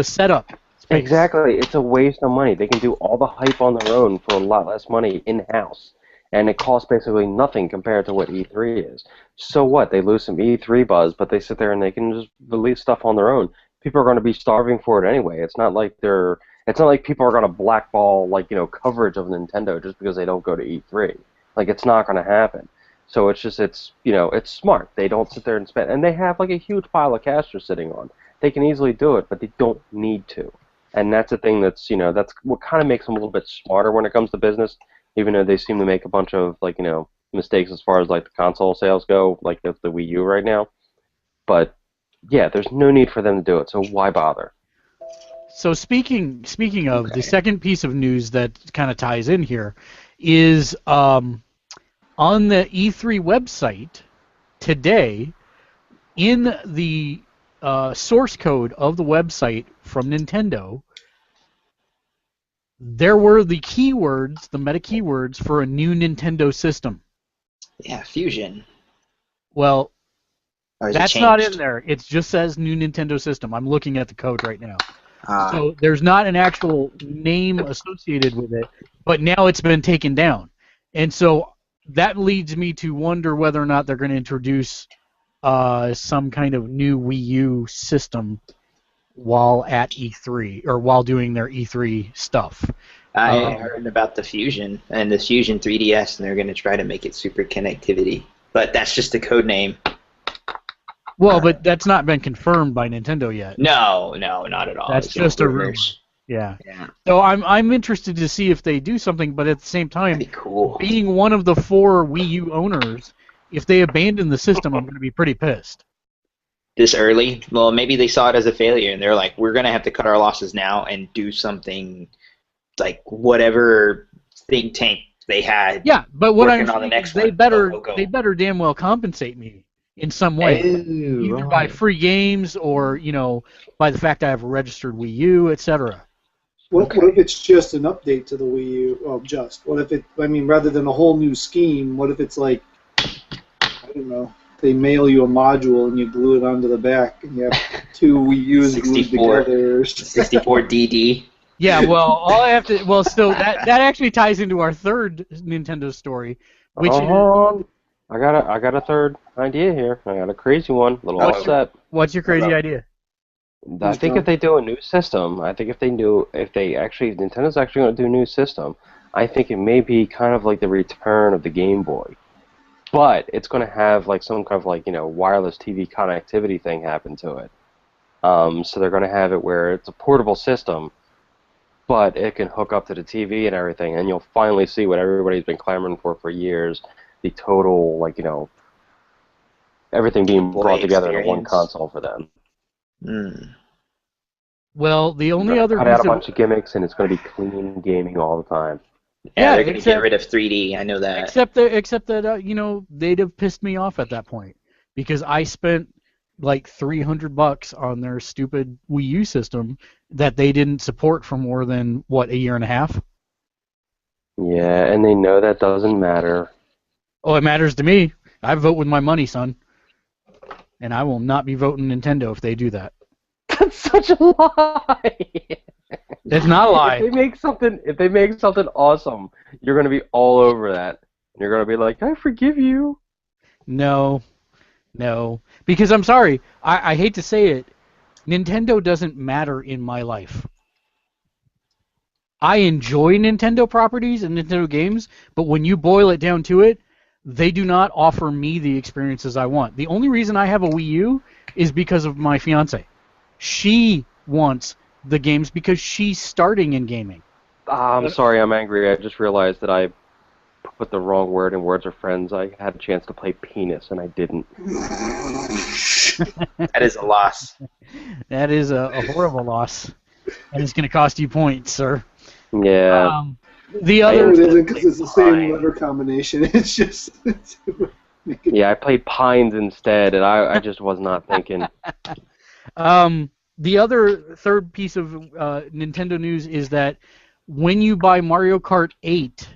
[SPEAKER 1] setup space.
[SPEAKER 3] Exactly. It's a waste of money. They can do all the hype on their own for a lot less money in-house. And it costs basically nothing compared to what E3 is. So what? They lose some E3 buzz, but they sit there and they can just release stuff on their own. People are going to be starving for it anyway. It's not like people are going to blackball coverage of Nintendo just because they don't go to E3. Like, it's not going to happen. So it's smart. They don't sit there and spend, and they have like a huge pile of cash they're sitting on. They can easily do it, but they don't need to. And that's the thing that's what kind of makes them a little bit smarter when it comes to business. Even though they seem to make a bunch of mistakes as far as like the console sales go, like the Wii U right now. But yeah, there's no need for them to do it. So why bother?
[SPEAKER 1] So speaking of, the second piece of news that kind of ties in here is on the E3 website today, in the source code of the website from Nintendo, there were the keywords, the meta keywords for a new Nintendo system.
[SPEAKER 4] Yeah, Fusion.
[SPEAKER 1] Well, that's not in there. It just says new Nintendo system. I'm looking at the code right now. So there's not an actual name associated with it, but now it's been taken down. And so that leads me to wonder whether or not they're going to introduce some kind of new Wii U system while at E3, or while doing their E3 stuff.
[SPEAKER 4] I heard about the Fusion and the Fusion 3DS, and they're going to try to make it super connectivity. But that's just a code name.
[SPEAKER 1] Well, but that's not been confirmed by Nintendo yet.
[SPEAKER 4] No, not at all.
[SPEAKER 1] That's just a rumor. Yeah. So I'm interested to see if they do something, but at the same time,
[SPEAKER 4] that'd be cool.
[SPEAKER 1] Being one of the 4 Wii U owners, if they abandon the system, I'm going to be pretty pissed.
[SPEAKER 4] This early? Well, maybe they saw it as a failure, and they're like, we're going to have to cut our losses now and do something like whatever think tank they had.
[SPEAKER 1] Yeah, but what I'm
[SPEAKER 4] saying
[SPEAKER 1] is they better damn well compensate me in some way, either by free games or by the fact I have a registered Wii U, etc.
[SPEAKER 2] What if it's just an update to the Wii U? Well, what if rather than a whole new scheme, what if it's like, I don't know, they mail you a module and you glue it onto the back and you have 2 Wii U's glued together.
[SPEAKER 4] 64 DD.
[SPEAKER 1] Yeah, well, all I have to, still that actually ties into our third Nintendo story, which
[SPEAKER 3] I got a third idea here. I got a crazy one. A little upset.
[SPEAKER 1] What's your crazy idea?
[SPEAKER 3] I think if they do a new system, Nintendo's actually going to do a new system, I think it may be kind of like the return of the Game Boy. But it's going to have like some kind of wireless TV connectivity thing happen to it. So they're going to have it where it's a portable system, but it can hook up to the TV and everything, and you'll finally see what everybody's been clamoring for years, the total, everything being brought together in one console for them.
[SPEAKER 1] Well, the only other
[SPEAKER 3] cut out a bunch of gimmicks, and it's going to be clean gaming all the time.
[SPEAKER 4] Yeah, they're going to get rid of 3D. I know that.
[SPEAKER 1] Except that they'd have pissed me off at that point because I spent like $300 on their stupid Wii U system that they didn't support for more than a year and a half.
[SPEAKER 3] Yeah, and they know that doesn't matter.
[SPEAKER 1] Oh, it matters to me. I vote with my money, son. And I will not be voting Nintendo if they do that.
[SPEAKER 3] That's such a lie.
[SPEAKER 1] It's not a lie.
[SPEAKER 3] If they make something awesome, you're gonna be all over that. You're gonna be like, I forgive you.
[SPEAKER 1] No, because I'm sorry, I hate to say it, Nintendo doesn't matter in my life. I enjoy Nintendo properties and Nintendo games, but when you boil it down to it, they do not offer me the experiences I want. The only reason I have a Wii U is because of my fiance. She wants the games because she's starting in gaming.
[SPEAKER 3] I'm sorry, I'm angry. I just realized that I put the wrong word in Words Are Friends. I had a chance to play penis, and I didn't.
[SPEAKER 4] That is a loss.
[SPEAKER 1] That is a horrible loss, and it's going to cost you points, sir.
[SPEAKER 3] Yeah.
[SPEAKER 1] The other
[SPEAKER 2] it isn't because it's the same letter combination. It's just.
[SPEAKER 3] Yeah, I played Pines instead, and I just was not thinking.
[SPEAKER 1] The other third piece of Nintendo news is that when you buy Mario Kart 8,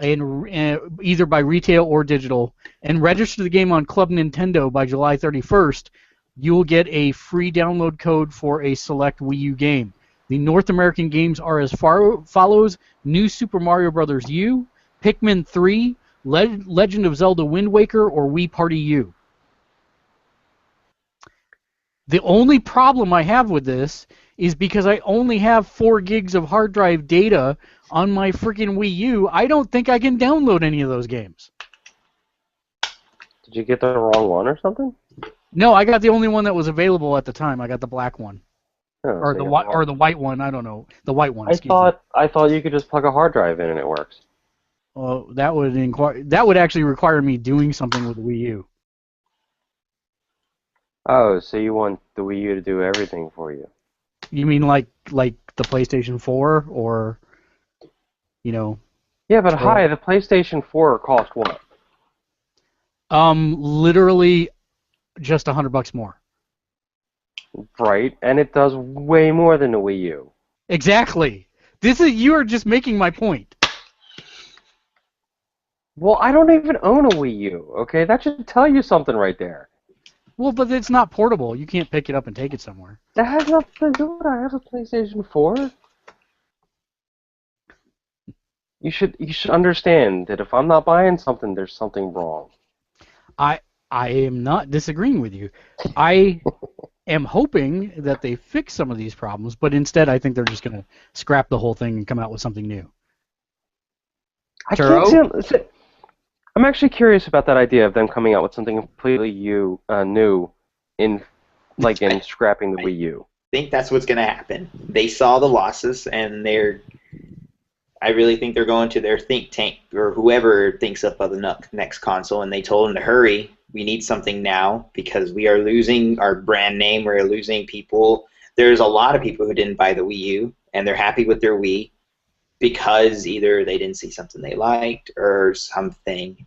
[SPEAKER 1] either by retail or digital, and register the game on Club Nintendo by July 31st, you will get a free download code for a select Wii U game. The North American games are as follows: New Super Mario Bros. U, Pikmin 3, Legend of Zelda Wind Waker, or Wii Party U. The only problem I have with this is because I only have 4 gigs of hard drive data on my freaking Wii U, I don't think I can download any of those games.
[SPEAKER 3] Did you get the wrong one or something?
[SPEAKER 1] No, I got the only one that was available at the time. I got the black one.
[SPEAKER 3] Oh,
[SPEAKER 1] Or the white one, I don't know. The white one,
[SPEAKER 3] I thought you could just plug a hard drive in and it works.
[SPEAKER 1] Well, that would actually require me doing something with the Wii U.
[SPEAKER 3] Oh, so you want the Wii U to do everything for you?
[SPEAKER 1] You mean like the PlayStation 4 or
[SPEAKER 3] Yeah, but hi, the PlayStation 4 cost what?
[SPEAKER 1] Literally just $100 more.
[SPEAKER 3] Right, and it does way more than the Wii U.
[SPEAKER 1] Exactly. You are just making my point.
[SPEAKER 3] Well, I don't even own a Wii U, okay? That should tell you something right there.
[SPEAKER 1] Well, but it's not portable. You can't pick it up and take it somewhere.
[SPEAKER 3] That has nothing to do with it. I have a PlayStation 4. You should understand that if I'm not buying something, there's something wrong.
[SPEAKER 1] I am not disagreeing with you. I am hoping that they fix some of these problems, but instead I think they're just going to scrap the whole thing and come out with something new.
[SPEAKER 3] I'm actually curious about that idea of them coming out with something completely new in scrapping the Wii U.
[SPEAKER 4] I think that's what's going to happen. They saw the losses, and I really think they're going to their think tank or whoever thinks up of the next console, and they told them to hurry. We need something now because we are losing our brand name. We're losing people. There's a lot of people who didn't buy the Wii U, and they're happy with their Wii because either they didn't see something they liked or something.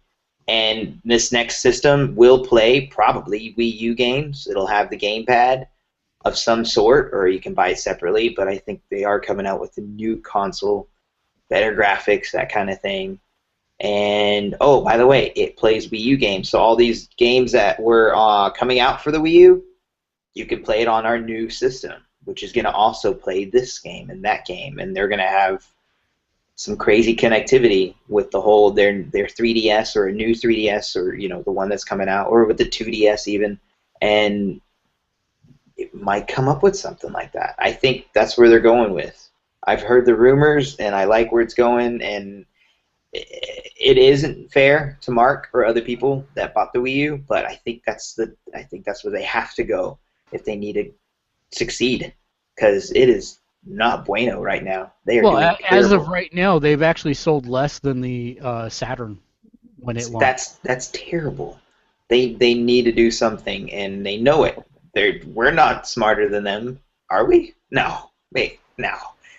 [SPEAKER 4] And this next system will play probably Wii U games. It'll have the gamepad of some sort, or you can buy it separately, but I think they are coming out with a new console, better graphics, that kind of thing. And, oh, by the way, it plays Wii U games. So all these games that were coming out for the Wii U, you can play it on our new system, which is going to also play this game and that game. And they're going to have some crazy connectivity with the whole their 3DS or a new 3DS or the one that's coming out, or with the 2DS even, and it might come up with something like that. I think that's where they're going with. I've heard the rumors and I like where it's going, and it isn't fair to Mark or other people that bought the Wii U, but I think that's where they have to go if they need to succeed, because it is not bueno right now. They are doing terrible.
[SPEAKER 1] As of right now, they've actually sold less than the Saturn when it launched.
[SPEAKER 4] That's terrible. They need to do something, and they know it. We're not smarter than them, are we? No. Wait, no.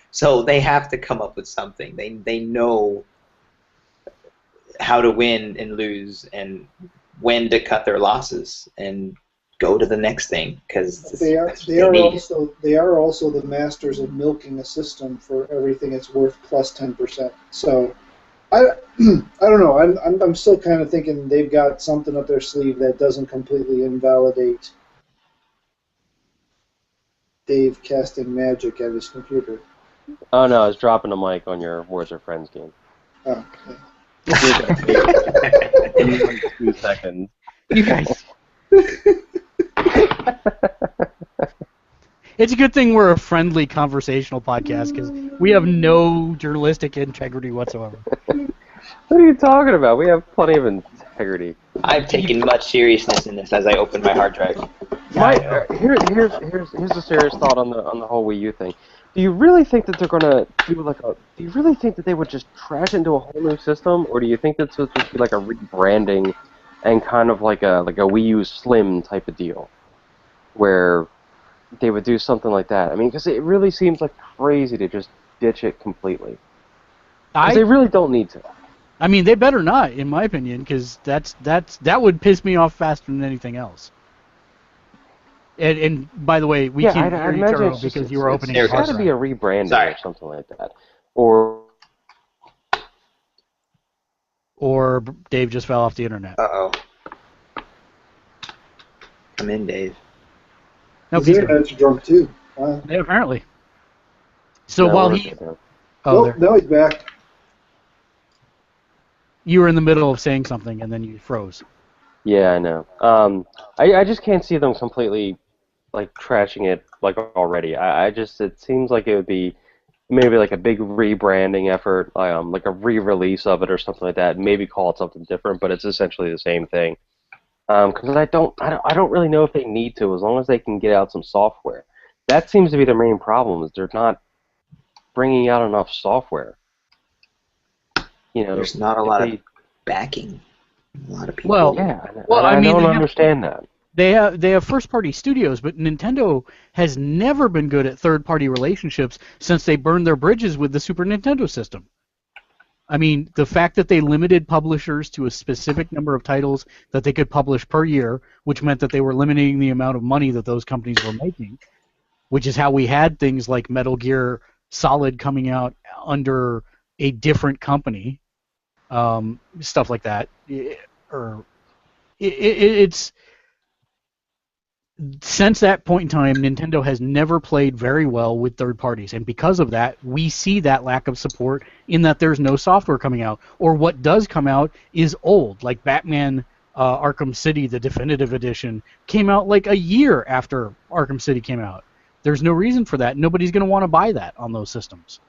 [SPEAKER 4] So they have to come up with something. They know how to win and lose and when to cut their losses and go to the next thing, because
[SPEAKER 2] they are also the masters of milking a system for everything it's worth plus 10%. So I don't know. I'm still kind of thinking they've got something up their sleeve that doesn't completely invalidate Dave casting magic at his computer.
[SPEAKER 3] Oh no, I was dropping a mic on your Wars of Friends game.
[SPEAKER 2] Oh, okay.
[SPEAKER 3] In like 2 seconds.
[SPEAKER 1] You guys. It's a good thing we're a friendly conversational podcast because we have no journalistic integrity whatsoever.
[SPEAKER 3] What are you talking about? We have plenty of integrity.
[SPEAKER 4] I've taken much seriousness in this as I open my hard drive.
[SPEAKER 3] Here's a serious thought on the whole Wii U thing. Do you really think that they're gonna do do you really think that they would just trash into a whole new system, or do you think that's supposed to be like a rebranding and kind of like a Wii U Slim type of deal, where they would do something like that? I mean, because it really seems like crazy to just ditch it completely. They really don't need to.
[SPEAKER 1] I mean, they better not, in my opinion, because that would piss me off faster than anything else. And by the way, we can't hear you, Taro, because you were opening.
[SPEAKER 3] There's got to be a rebranding or something like that, or
[SPEAKER 1] Dave just fell off the internet.
[SPEAKER 4] Uh-oh. Come in, Dave.
[SPEAKER 1] No,
[SPEAKER 2] his internet's drunk too.
[SPEAKER 1] Yeah, apparently. So while he...
[SPEAKER 2] now he's back.
[SPEAKER 1] You were in the middle of saying something, and then you froze.
[SPEAKER 3] Yeah, I know. I just can't see them completely, like, trashing it, like, already. It seems like it would be maybe, like, a big rebranding effort, like a re-release of it or something like that. Maybe call it something different, but it's essentially the same thing. Because I don't really know if they need to, as long as they can get out some software. That seems to be their main problem, is they're not bringing out enough software. You know,
[SPEAKER 4] there's not a lot of backing. A lot of people.
[SPEAKER 1] Well,
[SPEAKER 3] I don't understand that.
[SPEAKER 1] They have first-party studios, but Nintendo has never been good at third-party relationships since they burned their bridges with the Super Nintendo system. I mean, the fact that they limited publishers to a specific number of titles that they could publish per year, which meant that they were limiting the amount of money that those companies were making, which is how we had things like Metal Gear Solid coming out under a different company, stuff like that. It's since that point in time, Nintendo has never played very well with third parties, and because of that, we see that lack of support in that there's no software coming out, or what does come out is old, like Batman Arkham City, the definitive edition, came out like a year after Arkham City came out. There's no reason for that. Nobody's going to want to buy that on those systems.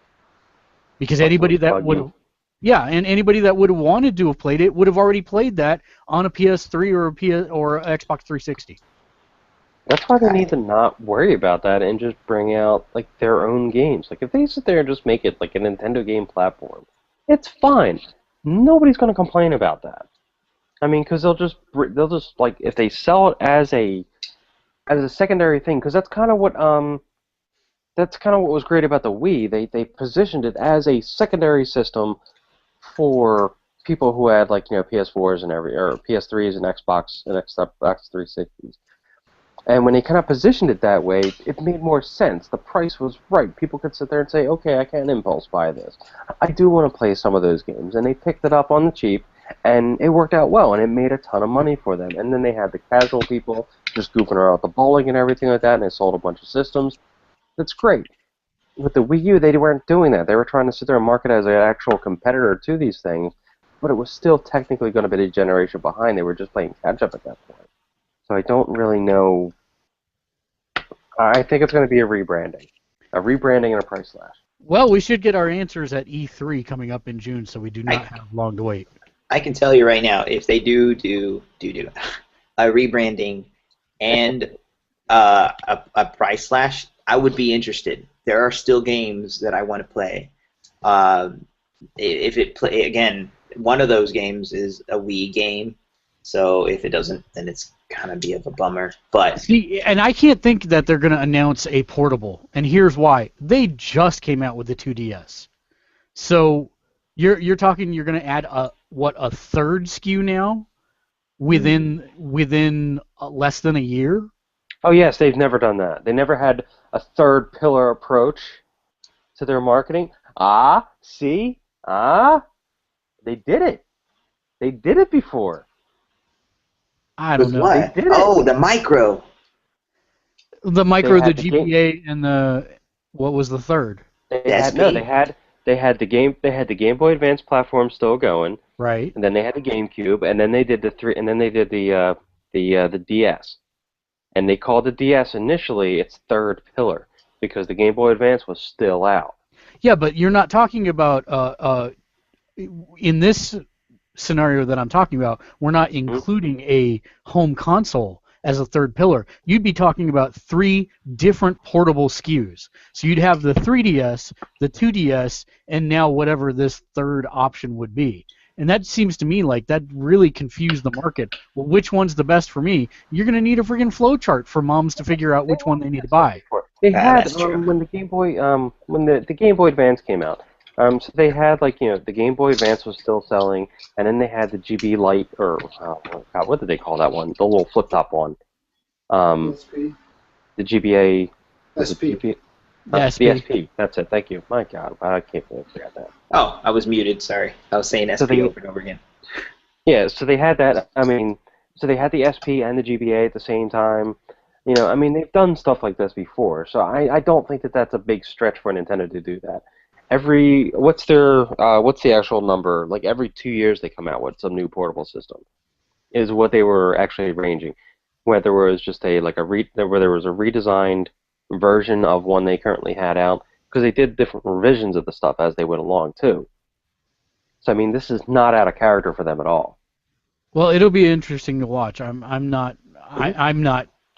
[SPEAKER 1] Because anybody that would... Yeah, and anybody that would have wanted to have played it would have already played that on a PS3 or Xbox 360.
[SPEAKER 3] That's why they need to not worry about that and just bring out like their own games. Like if they sit there and just make it like a Nintendo game platform, it's fine. Nobody's going to complain about that. I mean, because they'll just like if they sell it as a secondary thing, because that's kind of what was great about the Wii. They positioned it as a secondary system for people who had like PS4s and or PS3s and Xbox 360s. And when they kind of positioned it that way, it made more sense. The price was right. People could sit there and say, okay, I can't impulse buy this. I do want to play some of those games. And they picked it up on the cheap, and it worked out well, and it made a ton of money for them. And then they had the casual people just goofing around at the bowling and everything like that, and they sold a bunch of systems. That's great. With the Wii U, they weren't doing that. They were trying to sit there and market as an actual competitor to these things, but it was still technically going to be a generation behind. They were just playing catch-up at that point. So I don't really know. I think it's going to be a rebranding and a price slash.
[SPEAKER 1] Well, we should get our answers at E3 coming up in June, so we do not have long to wait.
[SPEAKER 4] I can tell you right now, if they do a rebranding and a price slash, I would be interested. There are still games that I want to play. Again, one of those games is a Wii game, so if it doesn't, then it's kind of be of a bummer. But
[SPEAKER 1] see, and I can't think that they're going to announce a portable, and here's why: they just came out with the 2DS, so you're talking you're going to add a third SKU now within less than a year.
[SPEAKER 3] Oh yes, they've never done that. They never had a third pillar approach to their marketing. They did it. They did it before.
[SPEAKER 1] I don't know.
[SPEAKER 4] What? Oh, the micro.
[SPEAKER 1] The micro, the GBA, and the what was the third?
[SPEAKER 3] They had the Game Boy Advance platform still going.
[SPEAKER 1] Right.
[SPEAKER 3] And then they had the GameCube, and then they did the DS. And they called the DS initially its third pillar because the Game Boy Advance was still out.
[SPEAKER 1] Yeah, but you're not talking about in this scenario that I'm talking about, we're not including a home console as a third pillar. You'd be talking about 3 different portable SKUs. So you'd have the 3DS, the 2DS, and now whatever this third option would be. And that seems to me like that really confused the market. Well, which one's the best for me? You're going to need a friggin' flowchart for moms to figure out which one they need to buy.
[SPEAKER 3] They had when the Game Boy when the Game Boy Advance came out. So they had the Game Boy Advance was still selling, and then they had the GB Lite or what did they call that one? The little flip top one.
[SPEAKER 2] SP.
[SPEAKER 3] The GBA.
[SPEAKER 2] SP.
[SPEAKER 3] The SP. That's it. Thank you. My God, I can't believe I forgot that.
[SPEAKER 4] Oh, I was muted. Sorry, I was saying SP over and over again.
[SPEAKER 3] Yeah, so they had that. So they had the SP and the GBA at the same time. They've done stuff like this before, so I don't think that that's a big stretch for Nintendo to do that. What's the actual number? Like every 2 years they come out with some new portable system, is what they were actually arranging. Whether it was just where there was a redesigned version of one they currently had out, because they did different revisions of the stuff as they went along too. So this is not out of character for them at all.
[SPEAKER 1] Well, it'll be interesting to watch. I'm not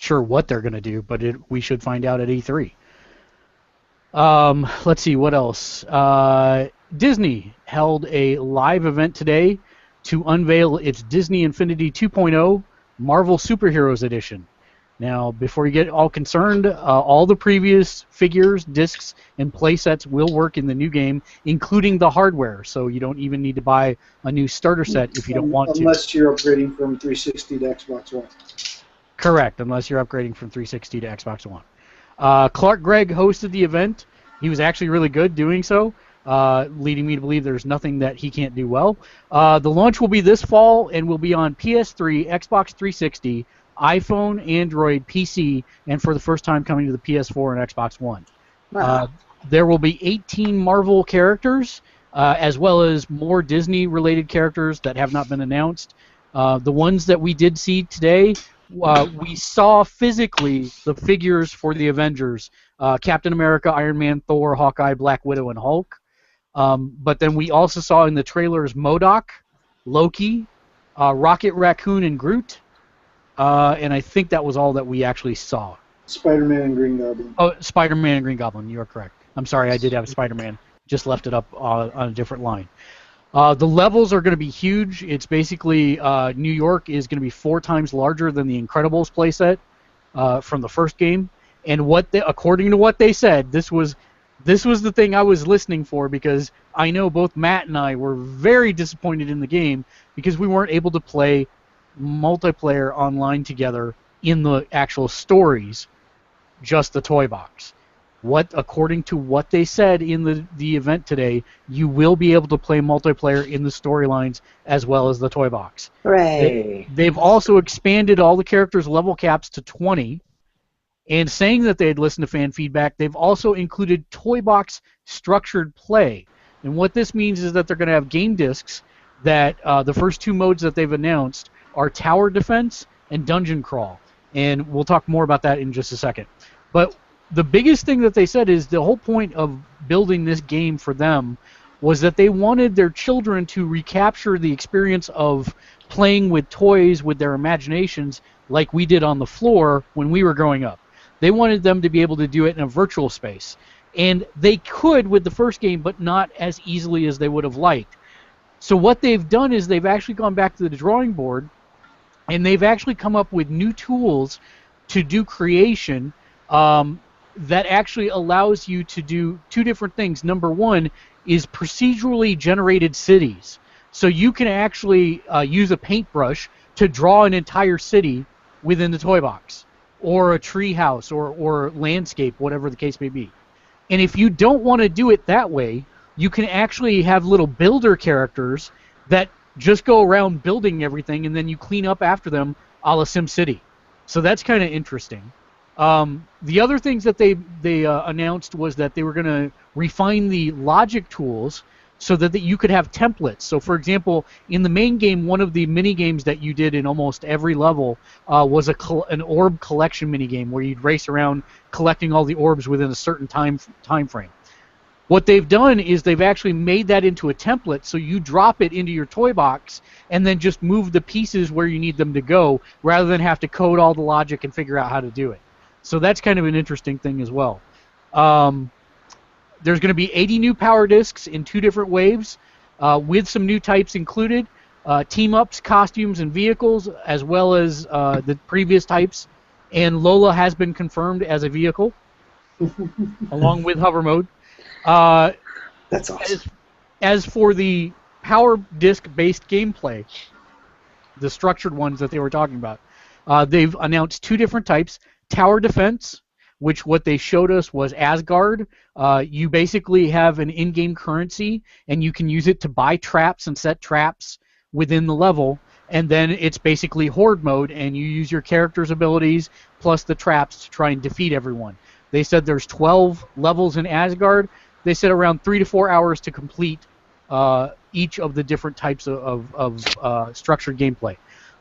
[SPEAKER 1] sure what they're going to do, but we should find out at E3. Let's see, what else? Disney held a live event today to unveil its Disney Infinity 2.0 Marvel Superheroes Edition. Now, before you get all concerned, all the previous figures, discs, and playsets will work in the new game, including the hardware, so you don't even need to buy a new starter set if you don't want to.
[SPEAKER 2] Unless you're upgrading from 360 to Xbox One.
[SPEAKER 1] Correct, unless you're upgrading from 360 to Xbox One. Clark Gregg hosted the event. He was actually really good doing so, leading me to believe there's nothing that he can't do well. The launch will be this fall and will be on PS3, Xbox 360, iPhone, Android, PC, and for the first time coming to the PS4 and Xbox One. Wow. There will be 18 Marvel characters, as well as more Disney-related characters that have not been announced. The ones that we did see today, we saw physically the figures for the Avengers, Captain America, Iron Man, Thor, Hawkeye, Black Widow, and Hulk. But then we also saw in the trailers MODOK, Loki, Rocket Raccoon, and Groot. And I think that was all that we actually saw.
[SPEAKER 2] Spider-Man and Green Goblin.
[SPEAKER 1] Oh, Spider-Man and Green Goblin, you are correct. I'm sorry, I did have Spider-Man. Just left it up on a different line. The levels are going to be huge. It's basically New York is going to be 4 times larger than the Incredibles playset from the first game. And according to what they said, this was the thing I was listening for, because I know both Matt and I were very disappointed in the game because we weren't able to play multiplayer online together in the actual stories, just the toy box. According to what they said in the event today, you will be able to play multiplayer in the storylines as well as the toy box.
[SPEAKER 4] Hooray!
[SPEAKER 1] They've also expanded all the characters' level caps to 20, and saying that they had listened to fan feedback, they've also included toy box structured play. And what this means is that they're going to have game discs that the first 2 modes that they've announced are tower defense and dungeon crawl. And we'll talk more about that in just a second. But the biggest thing that they said is the whole point of building this game for them was that they wanted their children to recapture the experience of playing with toys with their imaginations like we did on the floor when we were growing up. They wanted them to be able to do it in a virtual space. And they could with the first game, but not as easily as they would have liked. So what they've done is they've actually gone back to the drawing board, and they've actually come up with new tools to do creation that actually allows you to do 2 different things. Number 1 is procedurally generated cities. So you can actually use a paintbrush to draw an entire city within the toy box, or a tree house, or landscape, whatever the case may be. And if you don't want to do it that way, you can actually have little builder characters that just go around building everything, and then you clean up after them a la SimCity. So that's kind of interesting. The other things that they announced was that they were going to refine the logic tools so that you could have templates. So, for example, in the main game, one of the mini games that you did in almost every level was an orb collection mini game where you'd race around collecting all the orbs within a certain time frame. What they've done is they've actually made that into a template, so you drop it into your toy box and then just move the pieces where you need them to go, rather than have to code all the logic and figure out how to do it. So that's kind of an interesting thing as well. There's going to be 80 new power discs in 2 different waves, with some new types included, team-ups, costumes, and vehicles, as well as the previous types. And Lola has been confirmed as a vehicle, along with hover mode.
[SPEAKER 4] That's awesome.
[SPEAKER 1] As for the power disc-based gameplay, the structured ones that they were talking about, they've announced 2 different types. Tower defense, which what they showed us was Asgard. You basically have an in-game currency, and you can use it to buy traps and set traps within the level, and then it's basically horde mode, and you use your character's abilities plus the traps to try and defeat everyone. They said there's 12 levels in Asgard. They said around 3 to 4 hours to complete each of the different types of structured gameplay.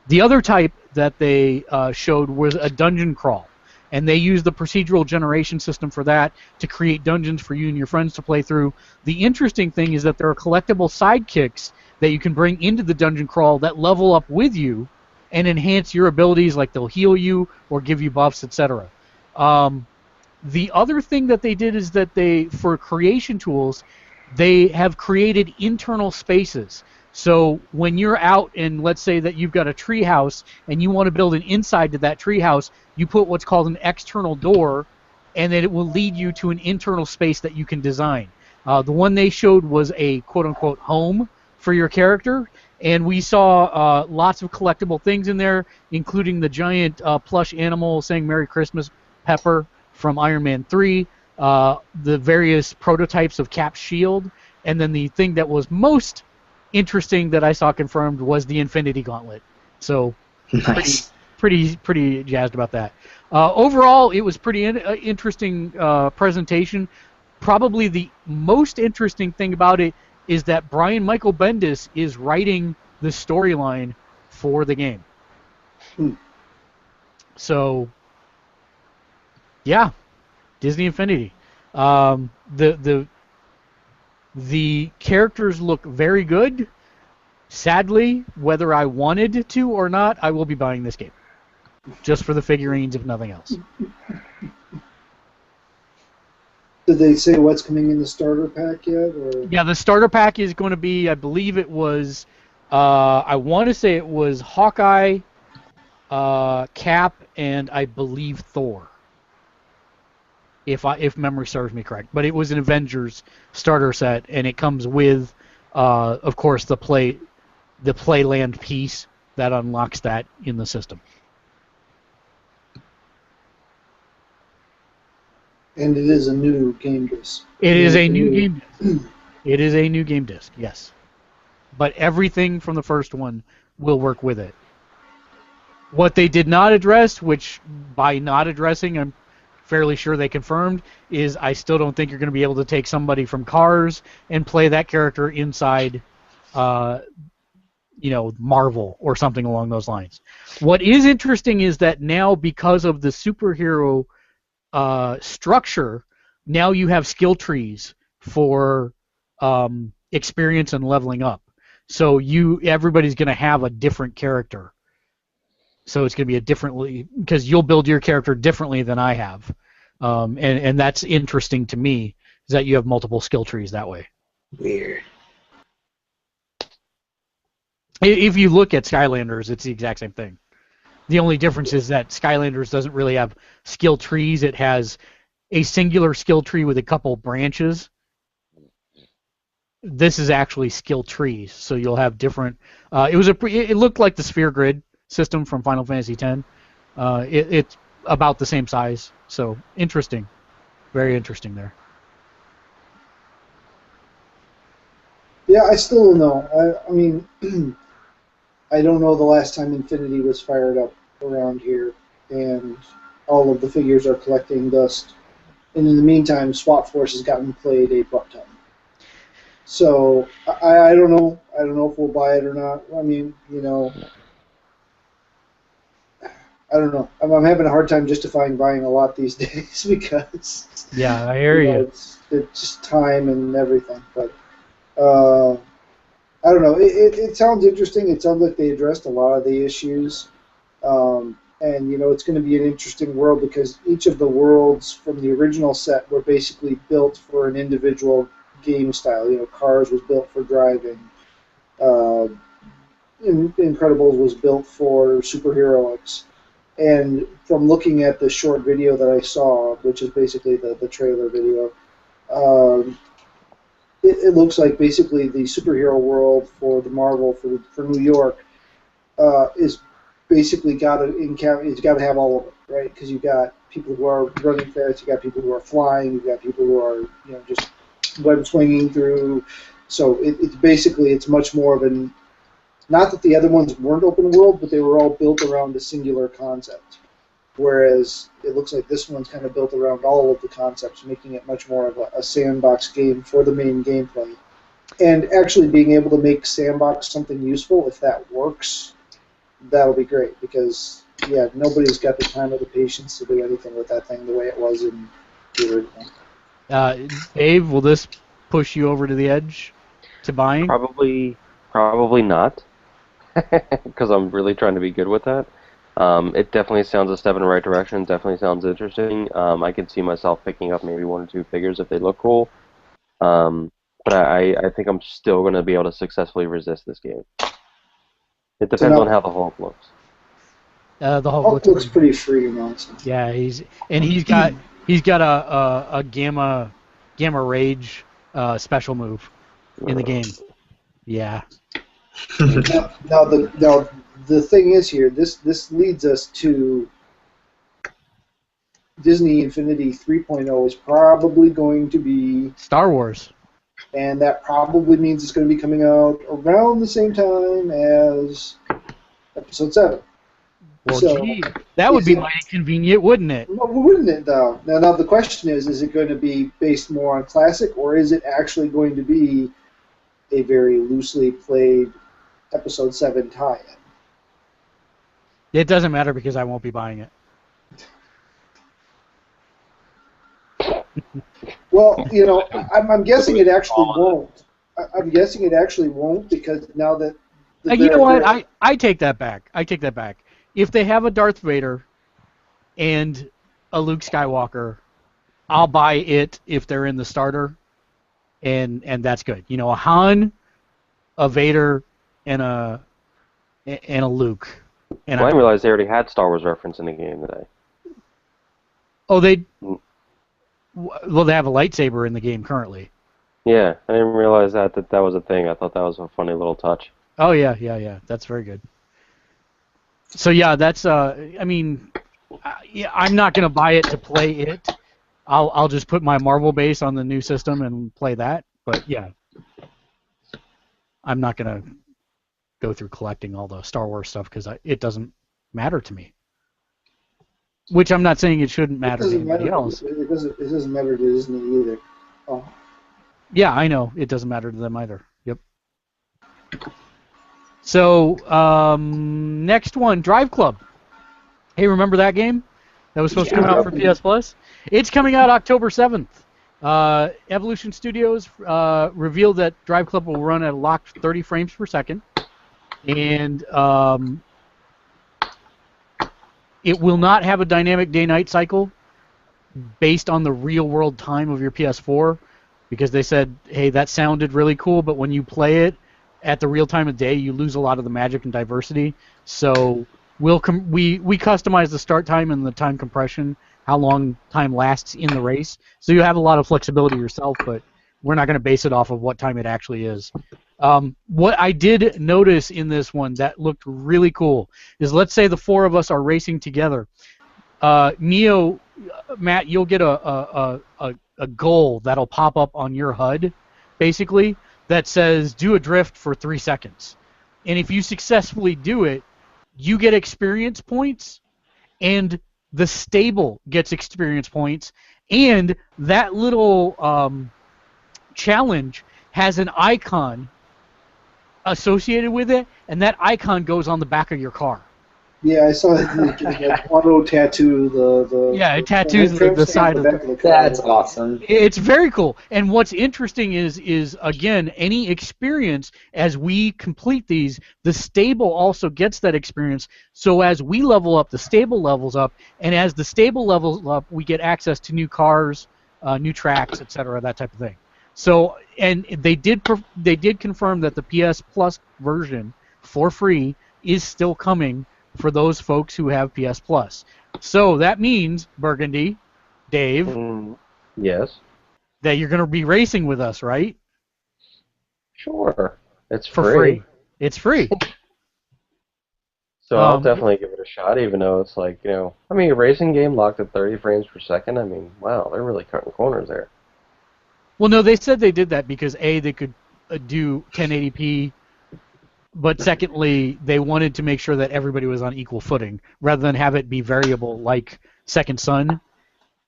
[SPEAKER 1] The other type that they showed was a dungeon crawl, and they used the procedural generation system for that to create dungeons for you and your friends to play through. The interesting thing is that there are collectible sidekicks that you can bring into the dungeon crawl that level up with you and enhance your abilities, like they'll heal you or give you buffs, etc. The other thing that they did is that for creation tools, they have created internal spaces. So when you're out and let's say that you've got a tree house and you want to build an inside to that tree house, you put what's called an external door, and then it will lead you to an internal space that you can design. The one they showed was a quote-unquote home for your character, and we saw lots of collectible things in there, including the giant plush animal saying Merry Christmas, Pepper, from Iron Man 3, the various prototypes of Cap's shield, and then the thing that was most interesting that I saw confirmed was the Infinity Gauntlet. So,
[SPEAKER 4] Nice.
[SPEAKER 1] pretty jazzed about that. Overall, it was pretty interesting presentation. Probably the most interesting thing about it is that Brian Michael Bendis is writing the storyline for the game. So, yeah, Disney Infinity. The characters look very good. Sadly, whether I wanted to or not, I will be buying this game. Just for the figurines, if nothing else.
[SPEAKER 2] Did they say what's coming in the starter pack yet? Or?
[SPEAKER 1] Yeah, the starter pack is going to be, I believe it was, I want to say it was Hawkeye, Cap, and I believe Thor. If memory serves me correct. But it was an Avengers starter set, and it comes with, of course, the Playland piece that unlocks that in the system.
[SPEAKER 2] And it is a new game disc.
[SPEAKER 1] It is a new game disc. It is a new game disc, yes. But everything from the first one will work with it. What they did not address, which by not addressing, I'm fairly sure they confirmed, is I still don't think you're going to be able to take somebody from Cars and play that character inside, Marvel or something along those lines. What is interesting is that now, because of the superhero structure, now you have skill trees for experience and leveling up. So everybody's going to have a different character. So it's going to be because you'll build your character differently than I have. And that's interesting to me, is that you have multiple skill trees that way.
[SPEAKER 4] Weird.
[SPEAKER 1] If you look at Skylanders, it's the exact same thing. The only difference is that Skylanders doesn't really have skill trees. It has a singular skill tree with a couple branches. This is actually skill trees, so you'll have different. It looked like the sphere grid system from Final Fantasy X. It's about the same size, so interesting, very interesting there.
[SPEAKER 2] Yeah, I still don't know. I mean, I don't know the last time Infinity was fired up around here, and all of the figures are collecting dust. And in the meantime, SWAT Force has gotten played a butt ton. So I don't know. I don't know if we'll buy it or not. I mean, I don't know. I'm having a hard time justifying buying a lot these days because
[SPEAKER 1] yeah, I hear you.
[SPEAKER 2] It's just time and everything. But I don't know. It sounds interesting. It sounds like they addressed a lot of the issues. And it's going to be an interesting world because each of the worlds from the original set were basically built for an individual game style. Cars was built for driving. Incredibles was built for superheroics. And from looking at the short video that I saw, which is basically the trailer video, it looks like basically the superhero world for the Marvel for New York is basically it's got to have all of it, right? Because you've got people who are running fast, you've got people who are flying, you've got people who are just web swinging through. So it's much more of an, not that the other ones weren't open world, but they were all built around a singular concept. Whereas it looks like this one's kind of built around all of the concepts, making it much more of a sandbox game for the main gameplay. And actually being able to make sandbox something useful, if that works, that'll be great. Because, nobody's got the time or the patience to do anything with that thing the way it was in the original.
[SPEAKER 1] Dave, will this push you over to the edge to buying?
[SPEAKER 3] Probably not, because I'm really trying to be good with that. It definitely sounds a step in the right direction. Definitely sounds interesting. I can see myself picking up maybe one or two figures if they look cool. But I think I'm still going to be able to successfully resist this game. It depends on how the Hulk looks.
[SPEAKER 1] The Hulk
[SPEAKER 2] looks pretty free, honestly.
[SPEAKER 1] Yeah, he's got a gamma rage special move in the game. Yeah.
[SPEAKER 2] Now the thing is here, this leads us to Disney Infinity 3.0 is probably going to be
[SPEAKER 1] Star Wars.
[SPEAKER 2] And that probably means it's going to be coming out around the same time as Episode 7.
[SPEAKER 1] Well, gee, that would be mighty convenient, wouldn't it?
[SPEAKER 2] Well, wouldn't it, though? Now the question is it going to be based more on Classic, or is it actually going to be a very loosely played Episode 7 tie-in?
[SPEAKER 1] It doesn't matter because I won't be buying it.
[SPEAKER 2] Well, I'm guessing it actually won't. I'm guessing it actually won't because now that...
[SPEAKER 1] You know what? I take that back. If they have a Darth Vader and a Luke Skywalker, I'll buy it if they're in the starter, and that's good. A Han, a Vader, and a Luke. And
[SPEAKER 3] I didn't realize they already had Star Wars reference in the game today.
[SPEAKER 1] Oh, they... Well, they have a lightsaber in the game currently.
[SPEAKER 3] Yeah, I didn't realize that was a thing. I thought that was a funny little touch.
[SPEAKER 1] Oh, yeah. That's very good. So, yeah, that's, I'm not going to buy it to play it. I'll just put my Marvel base on the new system and play that. But, yeah, I'm not going to go through collecting all the Star Wars stuff because it doesn't matter to me. Which I'm not saying it shouldn't matter to anybody else.
[SPEAKER 2] It doesn't matter to Disney either. Oh.
[SPEAKER 1] Yeah, I know. It doesn't matter to them either. Yep. So, next one, DriveClub. Hey, remember that game? That was supposed to come out for PS Plus? It's coming out October 7th. Evolution Studios revealed that DriveClub will run at a locked 30 frames per second. And it will not have a dynamic day-night cycle based on the real-world time of your PS4 because they said, hey, that sounded really cool, but when you play it at the real time of day, you lose a lot of the magic and diversity. So we customize the start time and the time compression, how long time lasts in the race. So you have a lot of flexibility yourself, but we're not going to base it off of what time it actually is. What I did notice in this one that looked really cool is, let's say the four of us are racing together. Neo, Matt, you'll get a goal that'll pop up on your HUD, basically, that says do a drift for 3 seconds. And if you successfully do it, you get experience points, and the stable gets experience points, and that little challenge has an icon associated with it, and that icon goes on the back of your car.
[SPEAKER 2] Yeah, I saw it auto tattoo
[SPEAKER 1] it tattoos the side of the car.
[SPEAKER 4] That's awesome.
[SPEAKER 1] It's very cool. And what's interesting is again, any experience as we complete these, the stable also gets that experience. So as we level up, the stable levels up, and as the stable levels up, we get access to new cars, new tracks, etc., that type of thing. So, and they did confirm that the PS Plus version for free is still coming for those folks who have PS Plus. So that means, Burgundy, Dave,
[SPEAKER 3] yes,
[SPEAKER 1] that you're going to be racing with us, right?
[SPEAKER 3] Sure. It's
[SPEAKER 1] for free. It's free.
[SPEAKER 3] So I'll definitely give it a shot, even though it's like, a racing game locked at 30 frames per second. I mean, wow, they're really cutting corners there.
[SPEAKER 1] Well, no, they said they did that because, A, they could do 1080p, but secondly, they wanted to make sure that everybody was on equal footing rather than have it be variable like Second Son,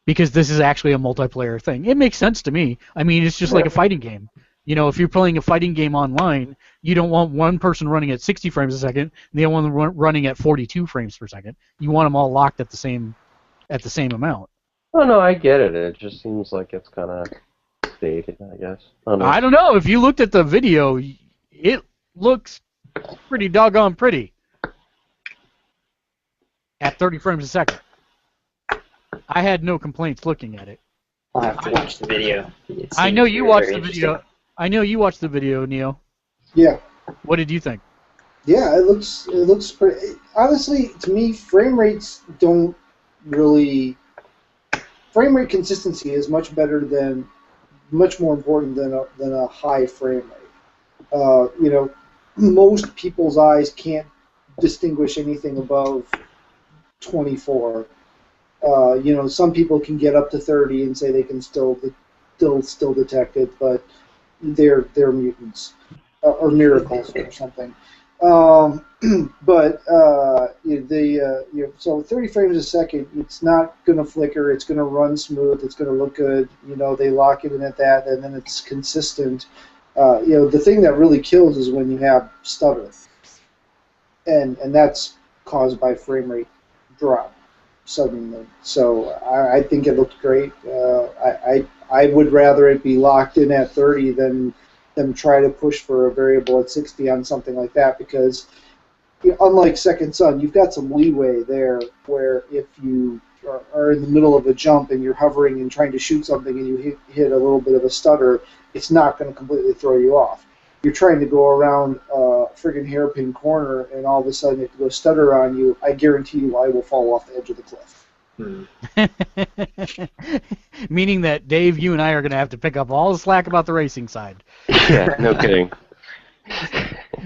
[SPEAKER 1] because this is actually a multiplayer thing. It makes sense to me. I mean, it's just like a fighting game. If you're playing a fighting game online, you don't want one person running at 60 frames a second and the other one running at 42 frames per second. You want them all locked at the same amount.
[SPEAKER 3] Oh, no, I get it. It just seems like it's kind of dated, I guess.
[SPEAKER 1] I don't know. If you looked at the video, it looks pretty doggone pretty at 30 frames a second. I had no complaints looking at it.
[SPEAKER 4] I'll have to watch the video.
[SPEAKER 1] I know you watched the video. I know you watched the video, Neo.
[SPEAKER 2] Yeah.
[SPEAKER 1] What did you think?
[SPEAKER 2] Yeah, it looks pretty. Honestly, to me, frame rates don't really. Frame rate consistency is much more important than a high frame rate. Most people's eyes can't distinguish anything above 24. Some people can get up to 30 and say they can still detect it, but they're mutants or miracles or something. So 30 frames a second, it's not going to flicker. It's going to run smooth. It's going to look good. They lock it in at that, and then it's consistent. The thing that really kills is when you have stutter, and that's caused by frame rate drop suddenly. So I think it looked great. I would rather it be locked in at 30 than them try to push for a variable at 60 on something like that, because unlike Second Son, you've got some leeway there where if you are in the middle of a jump and you're hovering and trying to shoot something and you hit a little bit of a stutter, it's not going to completely throw you off. You're trying to go around a friggin' hairpin corner and all of a sudden it goes stutter on you, I guarantee you I will fall off the edge of the cliff.
[SPEAKER 1] Meaning that, Dave, you and I are going to have to pick up all the slack about the racing side.
[SPEAKER 3] Yeah, no kidding.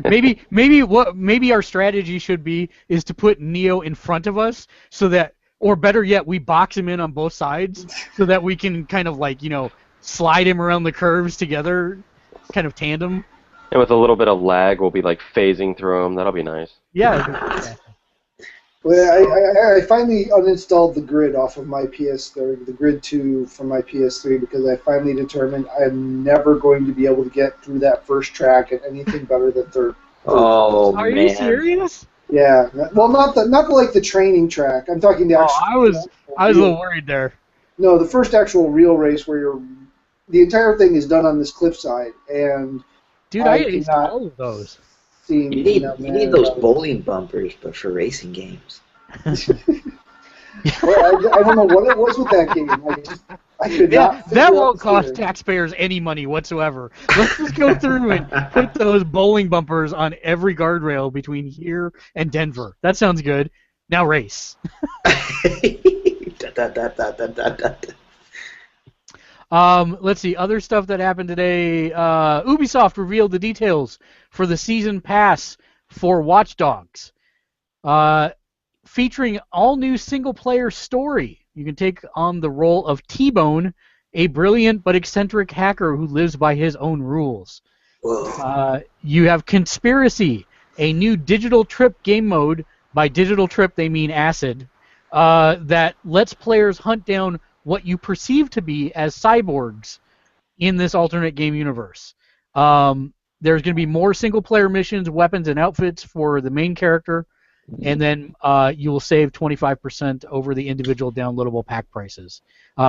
[SPEAKER 1] Maybe our strategy should be is to put Neo in front of us so that, or better yet, we box him in on both sides so that we can kind of slide him around the curves together, kind of tandem.
[SPEAKER 3] And with a little bit of lag, we'll be phasing through them. That'll be nice.
[SPEAKER 1] Yeah.
[SPEAKER 2] Well, I finally uninstalled the grid off of my PS3, the grid 2 from my PS3, because I finally determined I'm never going to be able to get through that first track at anything better than third.
[SPEAKER 4] Oh,
[SPEAKER 1] Are you serious?
[SPEAKER 2] Yeah. Well, not the training track. I'm talking the actual.
[SPEAKER 1] I was a little worried there.
[SPEAKER 2] No, the first actual real race where the entire thing is done on this cliffside, and
[SPEAKER 1] dude, I aced all of those.
[SPEAKER 4] You need those bowling bumpers, but for racing games.
[SPEAKER 2] Well, I don't know what it was with that game. I could not.
[SPEAKER 1] That won't cost taxpayers any money whatsoever. Let's just go through and put those bowling bumpers on every guardrail between here and Denver. That sounds good. Now race. Let's see, other stuff that happened today. Ubisoft revealed the details for the season pass for Watch Dogs, featuring all-new single-player story. You can take on the role of T-Bone, a brilliant but eccentric hacker who lives by his own rules. You have Conspiracy, a new digital trip game mode. By digital trip, they mean acid. that lets players hunt down what you perceive to be as cyborgs in this alternate game universe. There's going to be more single-player missions, weapons, and outfits for the main character, and then you will save 25% over the individual downloadable pack prices.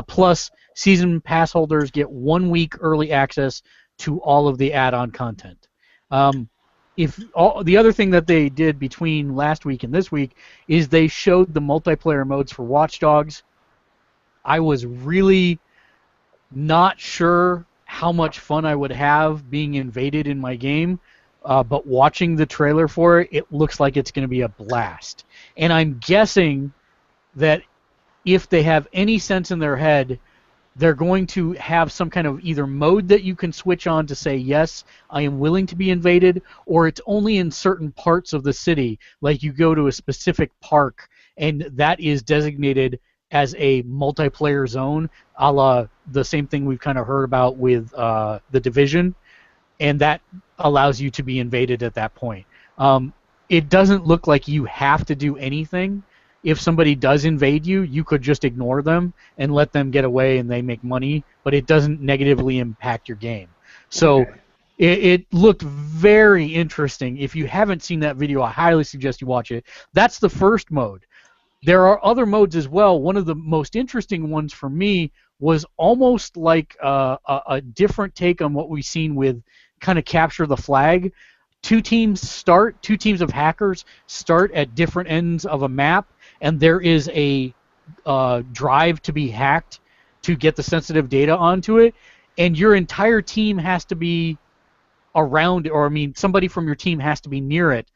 [SPEAKER 1] Plus, season pass holders get 1 week early access to all of the add-on content. The other thing that they did between last week and this week is they showed the multiplayer modes for Watch Dogs. I was really not sure how much fun I would have being invaded in my game, but watching the trailer for it, it looks like it's going to be a blast. And I'm guessing that if they have any sense in their head, they're going to have some kind of either mode that you can switch on to say, yes, I am willing to be invaded, or it's only in certain parts of the city, like you go to a specific park, and that is designated as a multiplayer zone, a la the same thing we've kind of heard about with The Division, and that allows you to be invaded at that point. It doesn't look like you have to do anything. If somebody does invade you, you could just ignore them and let them get away and they make money, but it doesn't negatively impact your game. So it looked very interesting. If you haven't seen that video, I highly suggest you watch it. That's the first mode. There are other modes as well. One of the most interesting ones for me was almost like a different take on what we've seen with kind of Capture the Flag. Two teams of hackers start at different ends of a map, and there is a drive to be hacked to get the sensitive data onto it, and your entire team has to be around, or I mean, somebody from your team has to be near it.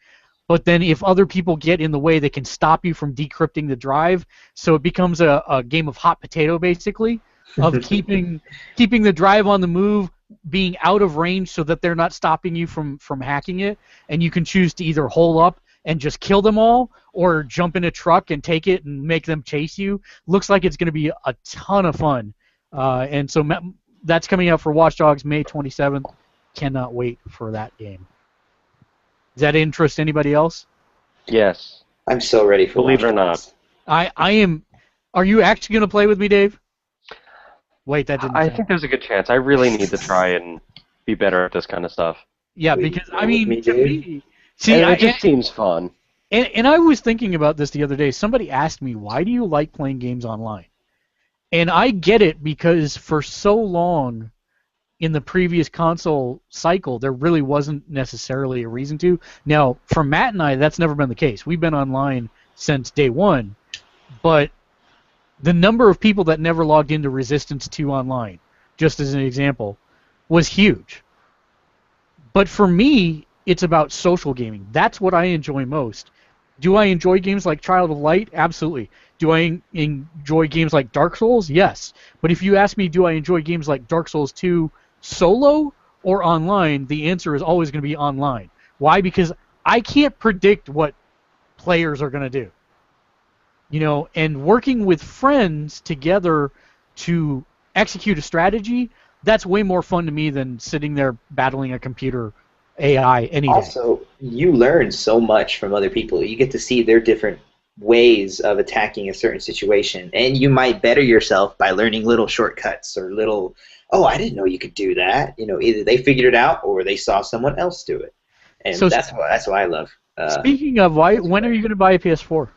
[SPEAKER 1] But then if other people get in the way, they can stop you from decrypting the drive. So it becomes a game of hot potato, basically, of keeping the drive on the move, being out of range so that they're not stopping you from hacking it. And you can choose to either hole up and just kill them all, or jump in a truck and take it and make them chase you. Looks like it's going to be a ton of fun. And so that's coming out for Watch Dogs May 27th. Cannot wait for that game. Does that interest anybody else?
[SPEAKER 3] Yes.
[SPEAKER 4] I'm so ready for
[SPEAKER 3] Believe it or not.
[SPEAKER 1] I am. Are you actually going to play with me, Dave? Wait, that didn't.
[SPEAKER 3] I think there's a good chance. I really need to try and be better at this kind of stuff.
[SPEAKER 1] Yeah, because I mean, to me, see,
[SPEAKER 3] it just seems fun.
[SPEAKER 1] And I was thinking about this the other day. Somebody asked me, why do you like playing games online? And I get it, because for so long in the previous console cycle, there really wasn't necessarily a reason to. Now, for Matt and I, that's never been the case. We've been online since day one, but the number of people that never logged into Resistance 2 online, just as an example, was huge. But for me, it's about social gaming. That's what I enjoy most. Do I enjoy games like Child of Light? Absolutely. Do I enjoy games like Dark Souls? Yes. But if you ask me, do I enjoy games like Dark Souls 2 solo or online, the answer is always going to be online. Why? Because I can't predict what players are going to do. You know, and working with friends together to execute a strategy, that's way more fun to me than sitting there battling a computer AI any day.
[SPEAKER 4] Also, you learn so much from other people. You get to see their different ways of attacking a certain situation, and you might better yourself by learning little shortcuts or little, oh, I didn't know you could do that. You know, either they figured it out or they saw someone else do it, and so, that's what I love.
[SPEAKER 1] Speaking of, when are you going to buy a PS4?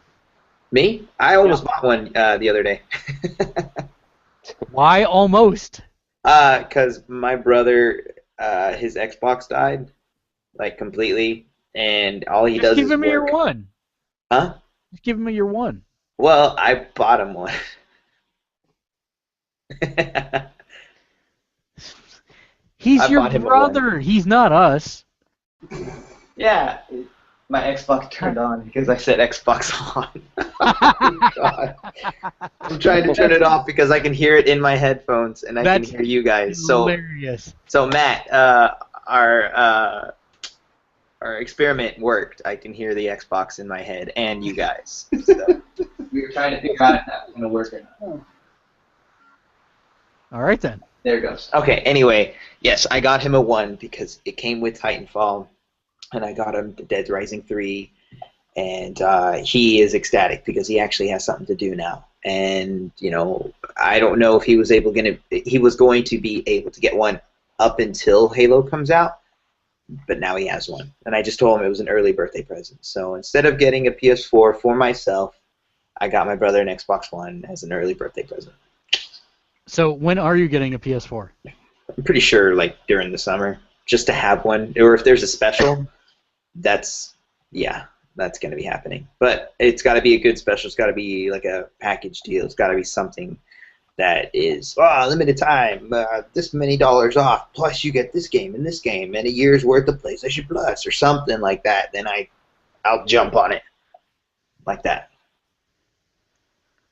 [SPEAKER 4] Me? I almost bought one the other day.
[SPEAKER 1] Why almost?
[SPEAKER 4] Because my brother, his Xbox died, like completely, and all he does is work.
[SPEAKER 1] Just give him your one.
[SPEAKER 4] Huh?
[SPEAKER 1] Just give him your one.
[SPEAKER 4] Well, I bought him one.
[SPEAKER 1] He's your brother. He's not us.
[SPEAKER 4] Yeah. My Xbox turned on because I said Xbox on. Oh, God. I'm trying to turn it off because I can hear it in my headphones and I can hear you guys.
[SPEAKER 1] Hilarious.
[SPEAKER 4] So Matt, our experiment worked. I can hear the Xbox in my head and you guys. So we were trying to figure out if that was going to work or not.
[SPEAKER 1] All right then.
[SPEAKER 4] There it goes. Okay. Anyway, yes, I got him a 1 because it came with Titanfall. And I got him Dead Rising 3, And he is ecstatic because he actually has something to do now. And I don't know if he was going to be able to get one up until Halo comes out, but now he has one. And I just told him it was an early birthday present. So instead of getting a PS4 for myself, I got my brother an Xbox One as an early birthday present.
[SPEAKER 1] So when are you getting a PS4?
[SPEAKER 4] I'm pretty sure like during the summer, just to have one, or if there's a special, that's going to be happening. But it's got to be a good special. It's got to be like a package deal. It's got to be something that is limited time, this many dollars off, plus you get this game and a year's worth of PlayStation Plus or something like that. Then I'll jump on it like that.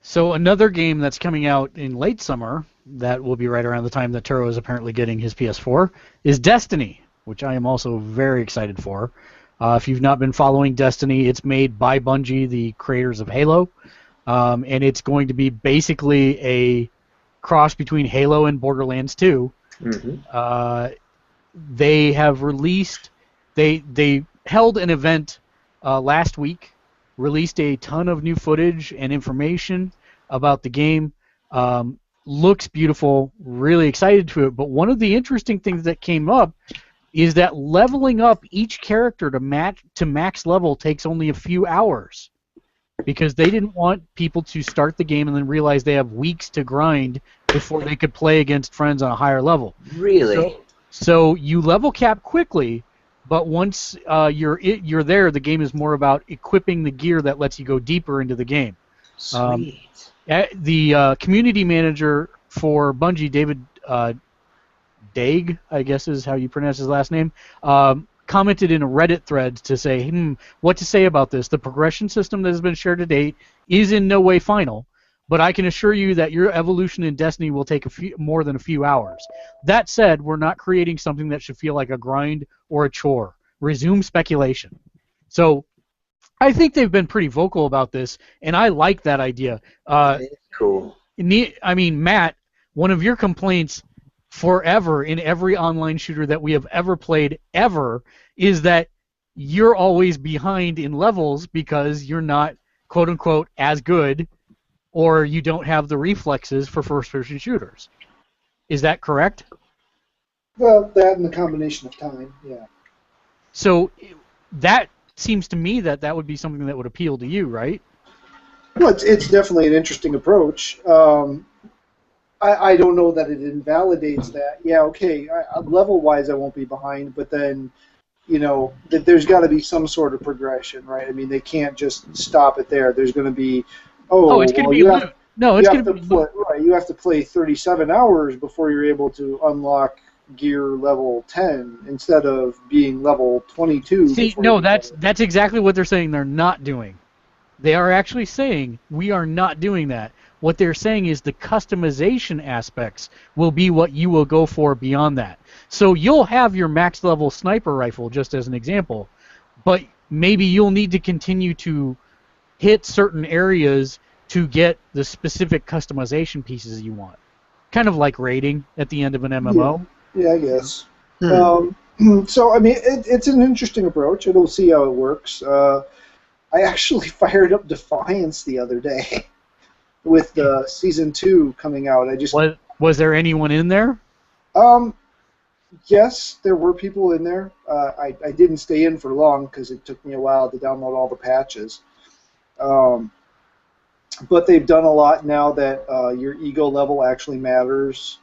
[SPEAKER 1] So another game that's coming out in late summer that will be right around the time that Turo is apparently getting his PS4 is Destiny, which I am also very excited for. If you've not been following Destiny, it's made by Bungie, the creators of Halo, and it's going to be basically a cross between Halo and Borderlands 2. Mm-hmm. They have released, they held an event last week, released a ton of new footage and information about the game. Looks beautiful, really excited to it, but one of the interesting things that came up is that leveling up each character to max level takes only a few hours, because they didn't want people to start the game and then realize they have weeks to grind before they could play against friends on a higher level.
[SPEAKER 4] Really?
[SPEAKER 1] So you level cap quickly, but once you're there, the game is more about equipping the gear that lets you go deeper into the game.
[SPEAKER 4] Sweet.
[SPEAKER 1] The community manager for Bungie, David Daig, I guess is how you pronounce his last name, commented in a Reddit thread to say, what to say about this. The progression system that has been shared to date is in no way final, but I can assure you that your evolution in Destiny will take more than a few hours. That said, we're not creating something that should feel like a grind or a chore. Resume speculation. So I think they've been pretty vocal about this, and I like that idea.
[SPEAKER 4] Cool.
[SPEAKER 1] I mean, Matt, one of your complaints forever in every online shooter that we have ever played ever is that you're always behind in levels because you're not, quote-unquote, as good, or you don't have the reflexes for first-person shooters. Is that correct?
[SPEAKER 2] Well, that and the combination of time, yeah.
[SPEAKER 1] So that seems to me that would be something that would appeal to you, right?
[SPEAKER 2] Well, it's definitely an interesting approach. I don't know that it invalidates that. Yeah, okay, level-wise I won't be behind, but then, there's got to be some sort of progression, right? I mean, they can't just stop it there. There's going to be,
[SPEAKER 1] it's going to be loot. No, it's going to be loot.
[SPEAKER 2] Right, you have to play 37 hours before you're able to unlock gear level 10 instead of being level 22.
[SPEAKER 1] See, no, that's exactly what they're saying they're not doing. They are actually saying we are not doing that. What they're saying is the customization aspects will be what you will go for beyond that. So you'll have your max level sniper rifle, just as an example, but maybe you'll need to continue to hit certain areas to get the specific customization pieces you want. Kind of like raiding at the end of an MMO.
[SPEAKER 2] Yeah, I guess. So, I mean, it's an interesting approach, and we'll see how it works. I actually fired up Defiance the other day. With Season 2 coming out.
[SPEAKER 1] Was there anyone in there?
[SPEAKER 2] Yes, there were people in there. I didn't stay in for long because it took me a while to download all the patches. But they've done a lot now that your ego level actually matters.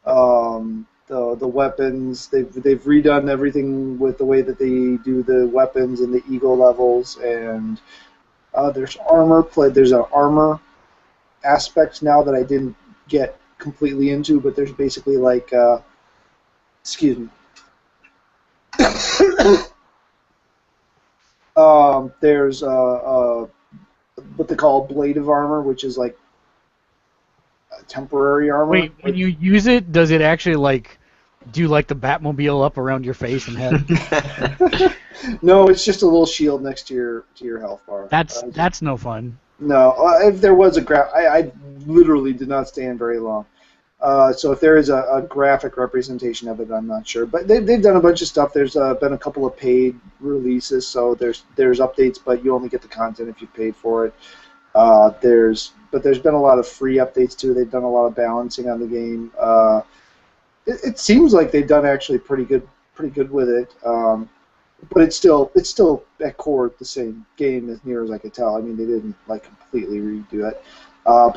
[SPEAKER 2] The weapons, they've redone everything with the way that they do the weapons and the ego levels, and there's armor. There's an armor aspects now that I didn't get completely into, but there's basically like, excuse me. There's what they call blade of armor, which is like temporary armor.
[SPEAKER 1] Wait, when you use it, does it actually like do like the Batmobile up around your face and head?
[SPEAKER 2] No, it's just a little shield next to your health bar.
[SPEAKER 1] That's no fun.
[SPEAKER 2] No, if there was a I literally did not stay in very long. So if there is a graphic representation of it, I'm not sure. But they've done a bunch of stuff. There's been a couple of paid releases, so there's updates, but you only get the content if you paid for it. There's been a lot of free updates too. They've done a lot of balancing on the game. It seems like they've done actually pretty good with it. But it's still at core the same game as near as I could tell. I mean, they didn't like completely redo it. But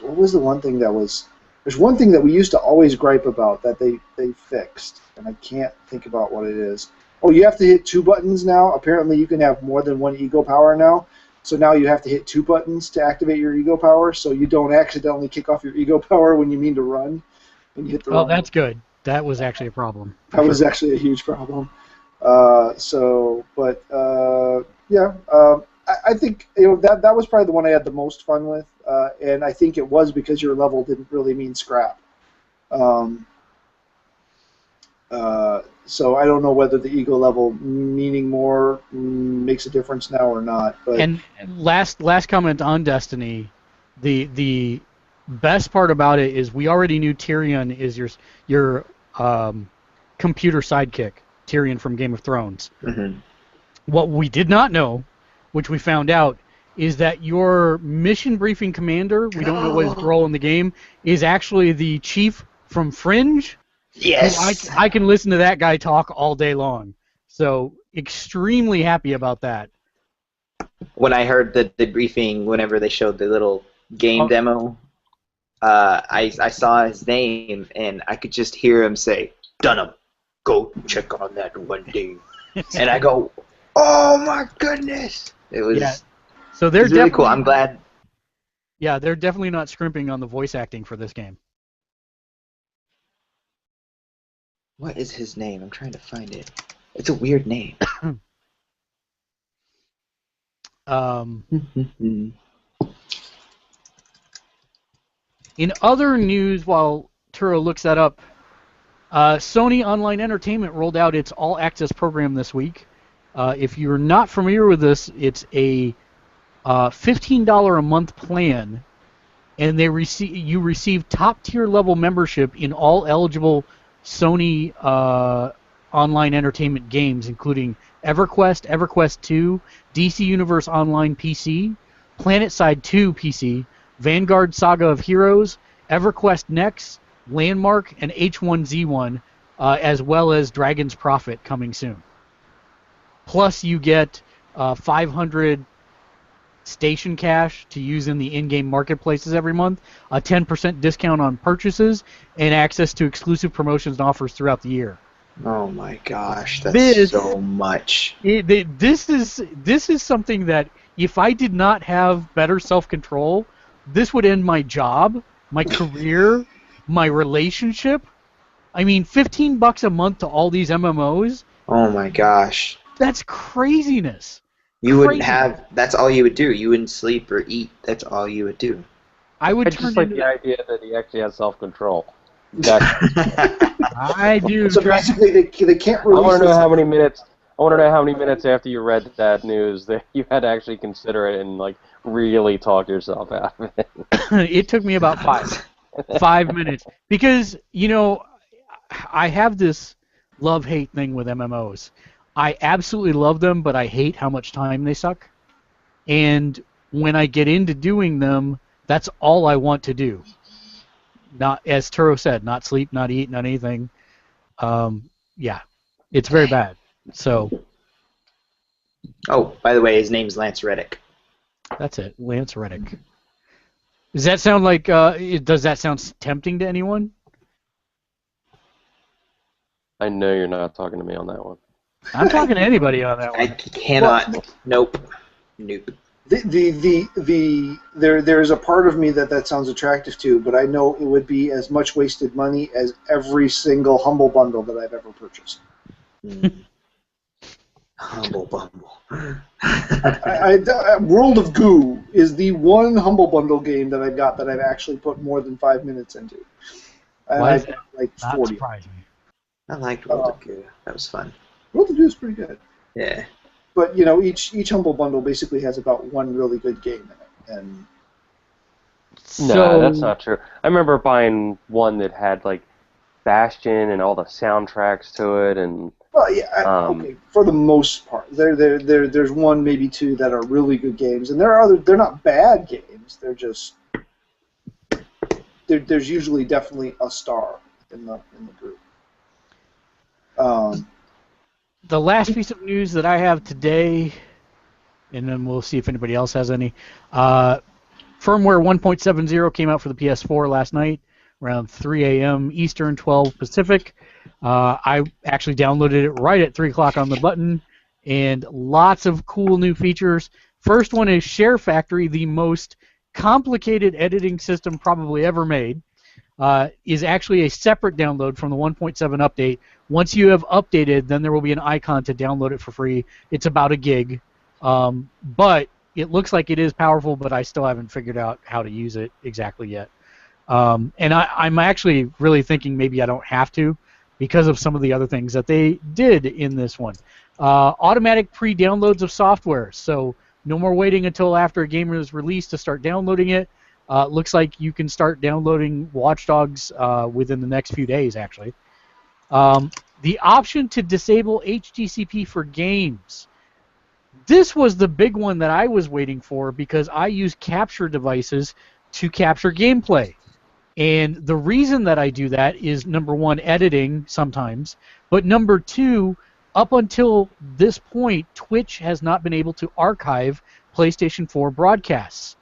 [SPEAKER 2] what was the one thing that was? There's one thing that we used to always gripe about that they fixed, and I can't think about what it is. Oh, you have to hit 2 buttons now. Apparently, you can have more than one ego power now. So now you have to hit 2 buttons to activate your ego power, so you don't accidentally kick off your ego power when you mean to run. And you hit the wrong
[SPEAKER 1] that's good. That was actually a problem.
[SPEAKER 2] That was actually a huge problem. I think that was probably the one I had the most fun with, and I think it was because your level didn't really mean scrap. So I don't know whether the ego level meaning more makes a difference now or not. But
[SPEAKER 1] and last comment on Destiny, the best part about it is we already knew Tyrion is your computer sidekick, Tyrion from Game of Thrones.
[SPEAKER 4] Mm-hmm.
[SPEAKER 1] What we did not know, which we found out, is that your mission briefing commander, we don't know what his role in the game, is actually the chief from Fringe.
[SPEAKER 4] Yes.
[SPEAKER 1] I can listen to that guy talk all day long. So extremely happy about that.
[SPEAKER 4] When I heard the briefing, whenever they showed the little game demo, I saw his name, and I could just hear him say, "Dunham, go check on that one thing." And I go, "Oh my goodness!" It was,
[SPEAKER 1] So they're
[SPEAKER 4] really cool. I'm glad.
[SPEAKER 1] Yeah, they're definitely not scrimping on the voice acting for this game.
[SPEAKER 4] What is his name? I'm trying to find it. It's a weird name.
[SPEAKER 1] In other news, while Turo looks that up, Sony Online Entertainment rolled out its All Access program this week. If you're not familiar with this, it's a $15 a month plan, and you receive top tier level membership in all eligible Sony Online Entertainment games, including EverQuest, EverQuest 2, DC Universe Online PC, PlanetSide 2 PC, Vanguard Saga of Heroes, EverQuest Next, Landmark, and H1Z1, as well as Dragon's Prophet coming soon. Plus, you get 500 station cash to use in the in-game marketplaces every month, a 10% discount on purchases, and access to exclusive promotions and offers throughout the year.
[SPEAKER 4] Oh my gosh, that's so much.
[SPEAKER 1] This is something that if I did not have better self-control, this would end my job, my career, my relationship. I mean, $15 a month to all these MMOs.
[SPEAKER 4] Oh my gosh.
[SPEAKER 1] That's craziness.
[SPEAKER 4] You wouldn't have. That's all you would do. You wouldn't sleep or eat. That's all you would do.
[SPEAKER 3] I just like the idea that he actually has self-control.
[SPEAKER 1] I do.
[SPEAKER 2] So basically, they can't release.
[SPEAKER 3] I want to know how many minutes. I want to know how many minutes after you read that news that you had to actually consider it and like really talk yourself out of it.
[SPEAKER 1] It took me about 5 minutes because I have this love-hate thing with MMOs. I absolutely love them, but I hate how much time they suck. And when I get into doing them, that's all I want to do. Not, as Turo said, not sleep, not eat, not anything. Yeah, it's very bad. So.
[SPEAKER 4] Oh, by the way, his name's Lance Reddick.
[SPEAKER 1] That's it, Lance Reddick. Does that sound like? Does that sound tempting to anyone?
[SPEAKER 3] I know you're not talking to me on that one.
[SPEAKER 1] I'm talking to anybody on that one.
[SPEAKER 4] I cannot. Well, nope.
[SPEAKER 2] There's a part of me that sounds attractive to, but I know it would be as much wasted money as every single Humble Bundle that I've ever purchased.
[SPEAKER 4] Humble Bundle.
[SPEAKER 2] World of Goo is the one Humble Bundle game that I've got that I've actually put more than 5 minutes into. And
[SPEAKER 1] Why
[SPEAKER 2] I've got like 40.
[SPEAKER 4] I liked World of Goo. That was fun.
[SPEAKER 2] World of Goo is pretty good.
[SPEAKER 4] Yeah.
[SPEAKER 2] But each Humble Bundle basically has about one really good game in it, and
[SPEAKER 3] No, that's not true. I remember buying one that had like Bastion and all the soundtracks to it, and
[SPEAKER 2] well, yeah, okay. For the most part, there's one, maybe two that are really good games, and there are other. They're not bad games. They're just there's usually definitely a star in the group.
[SPEAKER 1] The last piece of news that I have today, and then we'll see if anybody else has any. Firmware 1.70 came out for the PS4 last night, around 3 a.m. Eastern, 12 Pacific. I actually downloaded it right at 3 o'clock on the button, and lots of cool new features. First one is Share Factory, the most complicated editing system probably ever made. Is actually a separate download from the 1.7 update. Once you have updated, then there will be an icon to download it for free. It's about a gig, but it looks like it is powerful, but I still haven't figured out how to use it exactly yet. And I'm actually really thinking maybe I don't have to because of some of the other things that they did in this one. Automatic pre-downloads of software, so no more waiting until after a game is released to start downloading it. Looks like you can start downloading Watch Dogs within the next few days, actually. The option to disable HTTP for games. This was the big one that I was waiting for because I use capture devices to capture gameplay. And the reason that I do that is, number one, editing sometimes, but number two, up until this point, Twitch has not been able to archive PlayStation 4 broadcasts.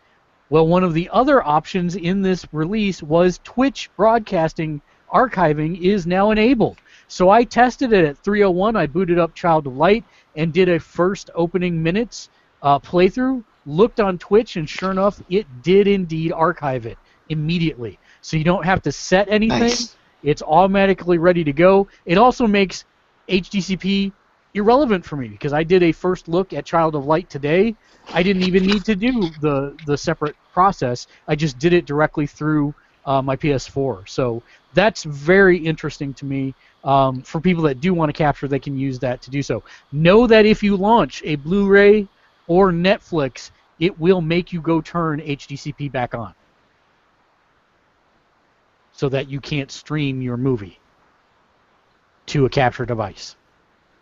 [SPEAKER 1] Well, one of the other options in this release was Twitch broadcasting archiving is now enabled. So I tested it at 3:01. I booted up Child of Light and did a first opening minutes playthrough, looked on Twitch, and sure enough, it did indeed archive it immediately. So you don't have to set anything. Nice. It's automatically ready to go. It also makes HDCP irrelevant for me because I did a first look at Child of Light today. I didn't even need to do the separate process. I just did it directly through my PS4. So that's very interesting to me. For people that do want to capture, they can use that to do so. Know that if you launch a Blu-ray or Netflix, it will make you go turn HDCP back on so that you can't stream your movie to a capture device.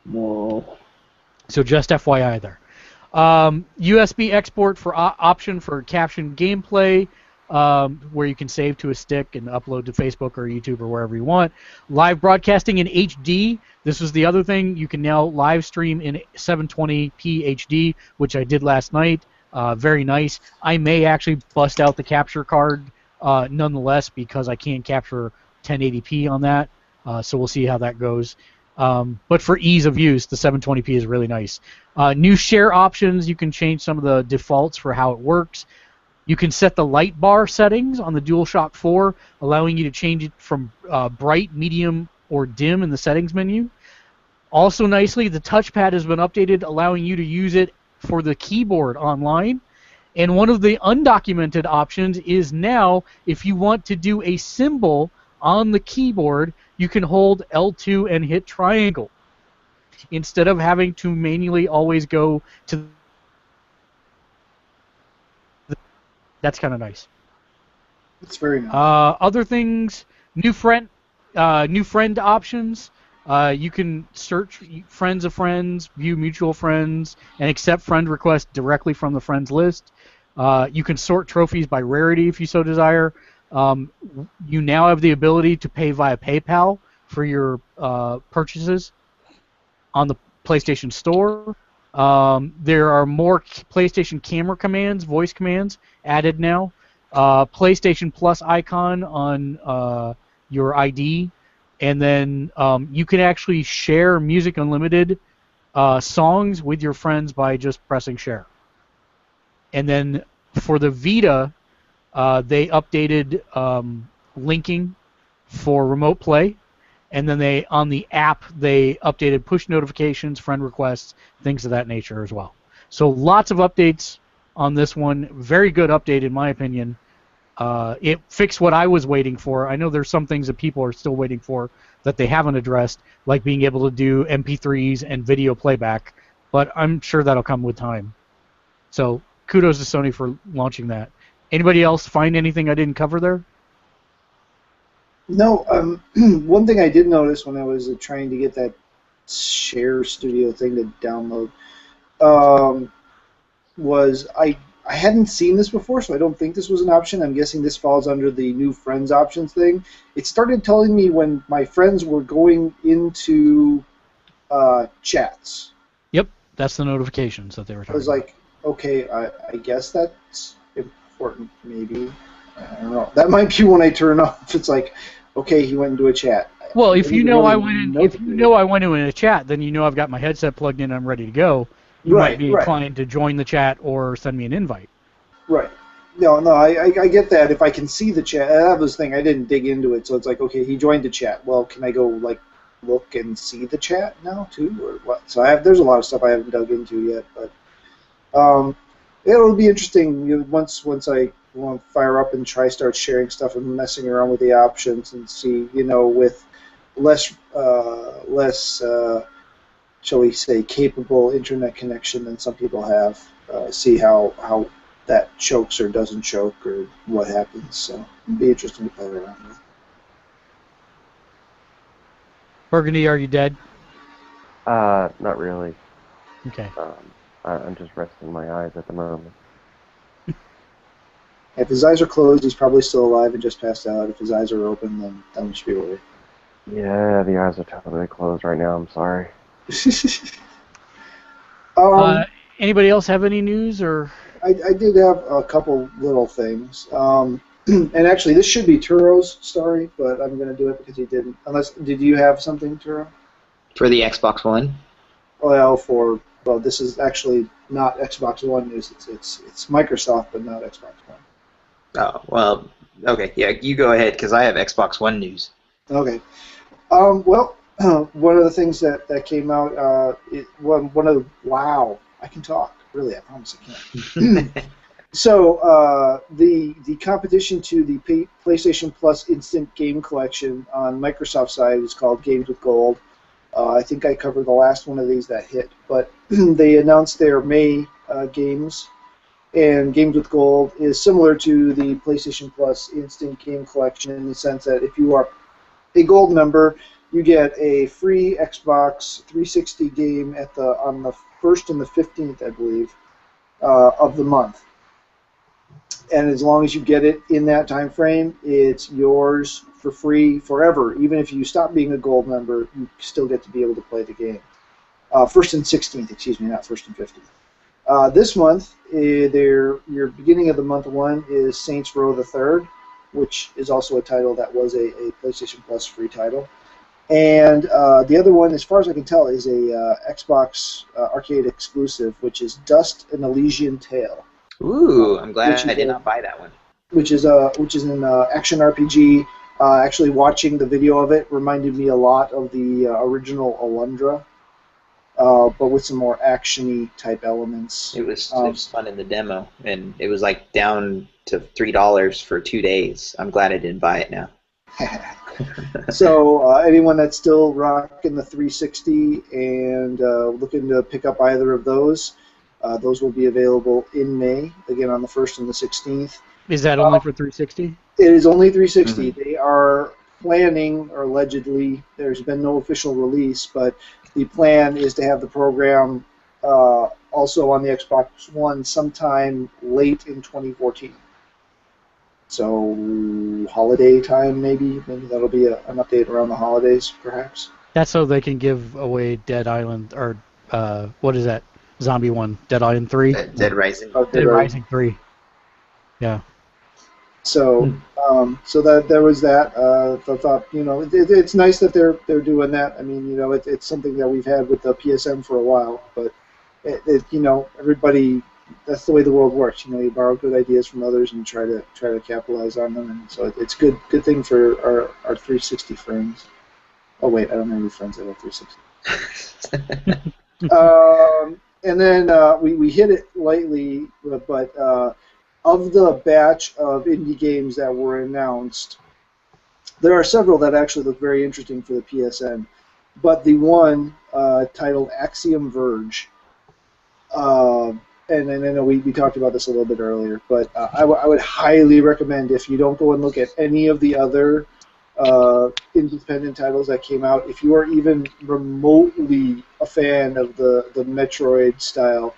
[SPEAKER 2] No.
[SPEAKER 1] So just FYI there. USB export for option for captioned gameplay, where you can save to a stick and upload to Facebook or YouTube or wherever you want. Live broadcasting in HD. This was the other thing. You can now live stream in 720p HD, which I did last night. Very nice. I may actually bust out the capture card nonetheless because I can capture 1080p on that. So we'll see how that goes. But for ease of use, the 720p is really nice. New share options. You can change some of the defaults for how it works. You can set the light bar settings on the DualShock 4, allowing you to change it from bright, medium, or dim in the settings menu. Also nicely, the touchpad has been updated, allowing you to use it for the keyboard online. And one of the undocumented options is now, if you want to do a symbol on the keyboard, you can hold L2 and hit triangle instead of having to manually always go to. That's kind of nice.
[SPEAKER 2] It's very nice.
[SPEAKER 1] Other things, new friend options. You can search friends of friends, view mutual friends, and accept friend requests directly from the friends list. You can sort trophies by rarity if you so desire. You now have the ability to pay via PayPal for your purchases on the PlayStation Store. There are more PlayStation camera commands, voice commands, added now. PlayStation Plus icon on your ID. And then you can actually share Music Unlimited songs with your friends by just pressing share. And then for the Vita, they updated linking for remote play. And then on the app, they updated push notifications, friend requests, things of that nature as well. So lots of updates on this one. Very good update, in my opinion. It fixed what I was waiting for. I know there's some things that people are still waiting for that they haven't addressed, like being able to do MP3s and video playback, but I'm sure that'll come with time. So kudos to Sony for launching that. Anybody else find anything I didn't cover there?
[SPEAKER 2] No. One thing I did notice when I was trying to get that Share Studio thing to download was I hadn't seen this before, so I don't think this was an option. I'm guessing this falls under the new friends options thing. It started telling me when my friends were going into chats.
[SPEAKER 1] Yep, that's the notifications that they were talking
[SPEAKER 2] I was like, okay, I guess that's important, maybe. I don't know. That might be when I turn off. It's like, okay, he went into a chat.
[SPEAKER 1] Well, if you know I went into a chat, then you know I've got my headset plugged in and I'm ready to go. You might be inclined to join the chat or send me an invite.
[SPEAKER 2] Right. No, I get that. If I can see the chat, that was the thing. I didn't dig into it, so it's like, okay, he joined the chat. Well, can I go like look and see the chat now too, or what? So there's a lot of stuff I haven't dug into yet, but it'll be interesting once I fire up and start sharing stuff and messing around with the options and see, with less shall we say, capable internet connection than some people have. See how that chokes or doesn't choke or what happens. So it'll be interesting to play around with.
[SPEAKER 1] Burgundy, are you dead?
[SPEAKER 3] Not really.
[SPEAKER 1] Okay.
[SPEAKER 3] I'm just resting my eyes at the moment.
[SPEAKER 2] If his eyes are closed, he's probably still alive and just passed out. If his eyes are open, then we should be worried.
[SPEAKER 3] Yeah, the eyes are totally closed right now. I'm sorry.
[SPEAKER 1] Anybody else have any news or?
[SPEAKER 2] I did have a couple little things. And actually, this should be Turo's story, but I'm going to do it because he didn't. Did you have something, Turo?
[SPEAKER 4] For the Xbox One?
[SPEAKER 2] Well, this is actually not Xbox One news. It's Microsoft, but not Xbox One.
[SPEAKER 4] Oh, well, okay. Yeah, you go ahead because I have Xbox One news.
[SPEAKER 2] Okay. One of the things that came out, wow, I can talk. Really, I promise I can. So the competition to the PlayStation Plus Instant Game Collection on Microsoft's side is called Games with Gold. I think I covered the last one of these that hit, but they announced their May games, and Games with Gold is similar to the PlayStation Plus Instant Game Collection in the sense that if you are a Gold member, you get a free Xbox 360 game on the 1st and the 15th, I believe, of the month. And as long as you get it in that time frame, it's yours for free forever. Even if you stop being a Gold member, you still get to be able to play the game. 1st and 16th, excuse me, not 1st and 15th. This month, your beginning of the month one is Saints Row the Third, which is also a title that was a PlayStation Plus free title. And the other one, as far as I can tell, is a Xbox arcade exclusive, which is Dust: An Elysian Tale.
[SPEAKER 4] Ooh, I'm glad I did not buy that one.
[SPEAKER 2] Which is an action RPG. Actually, watching the video of it reminded me a lot of the original Alundra, but with some more action-y type elements.
[SPEAKER 4] It was fun in the demo, and it was like down to $3 for 2 days. I'm glad I didn't buy it now.
[SPEAKER 2] So anyone that's still rocking the 360 and looking to pick up either of those will be available in May, again on the 1st and the 16th.
[SPEAKER 1] Is that only for 360?
[SPEAKER 2] It is only 360. Mm-hmm. They are planning, or allegedly, there's been no official release, but the plan is to have the program also on the Xbox One sometime late in 2014. So holiday time, maybe that'll be an update around the holidays, perhaps.
[SPEAKER 1] That's so they can give away Dead Island, or what is that zombie one? Dead Island 3?
[SPEAKER 4] Dead Rising.
[SPEAKER 2] Oh,
[SPEAKER 1] Dead Rising 3. Yeah.
[SPEAKER 2] So so that there was that. I thought, it's nice that they're doing that. I mean, it's something that we've had with the PSM for a while, but everybody. That's the way the world works. You borrow good ideas from others and try to capitalize on them, and so it's good thing for our 360 friends. Oh wait, I don't have any friends that have 360. And then we hit it lightly, but of the batch of indie games that were announced, there are several that actually look very interesting for the PSN. But the one titled Axiom Verge. and I know we talked about this a little bit earlier, but I would highly recommend, if you don't go and look at any of the other independent titles that came out, if you are even remotely a fan of the Metroid style,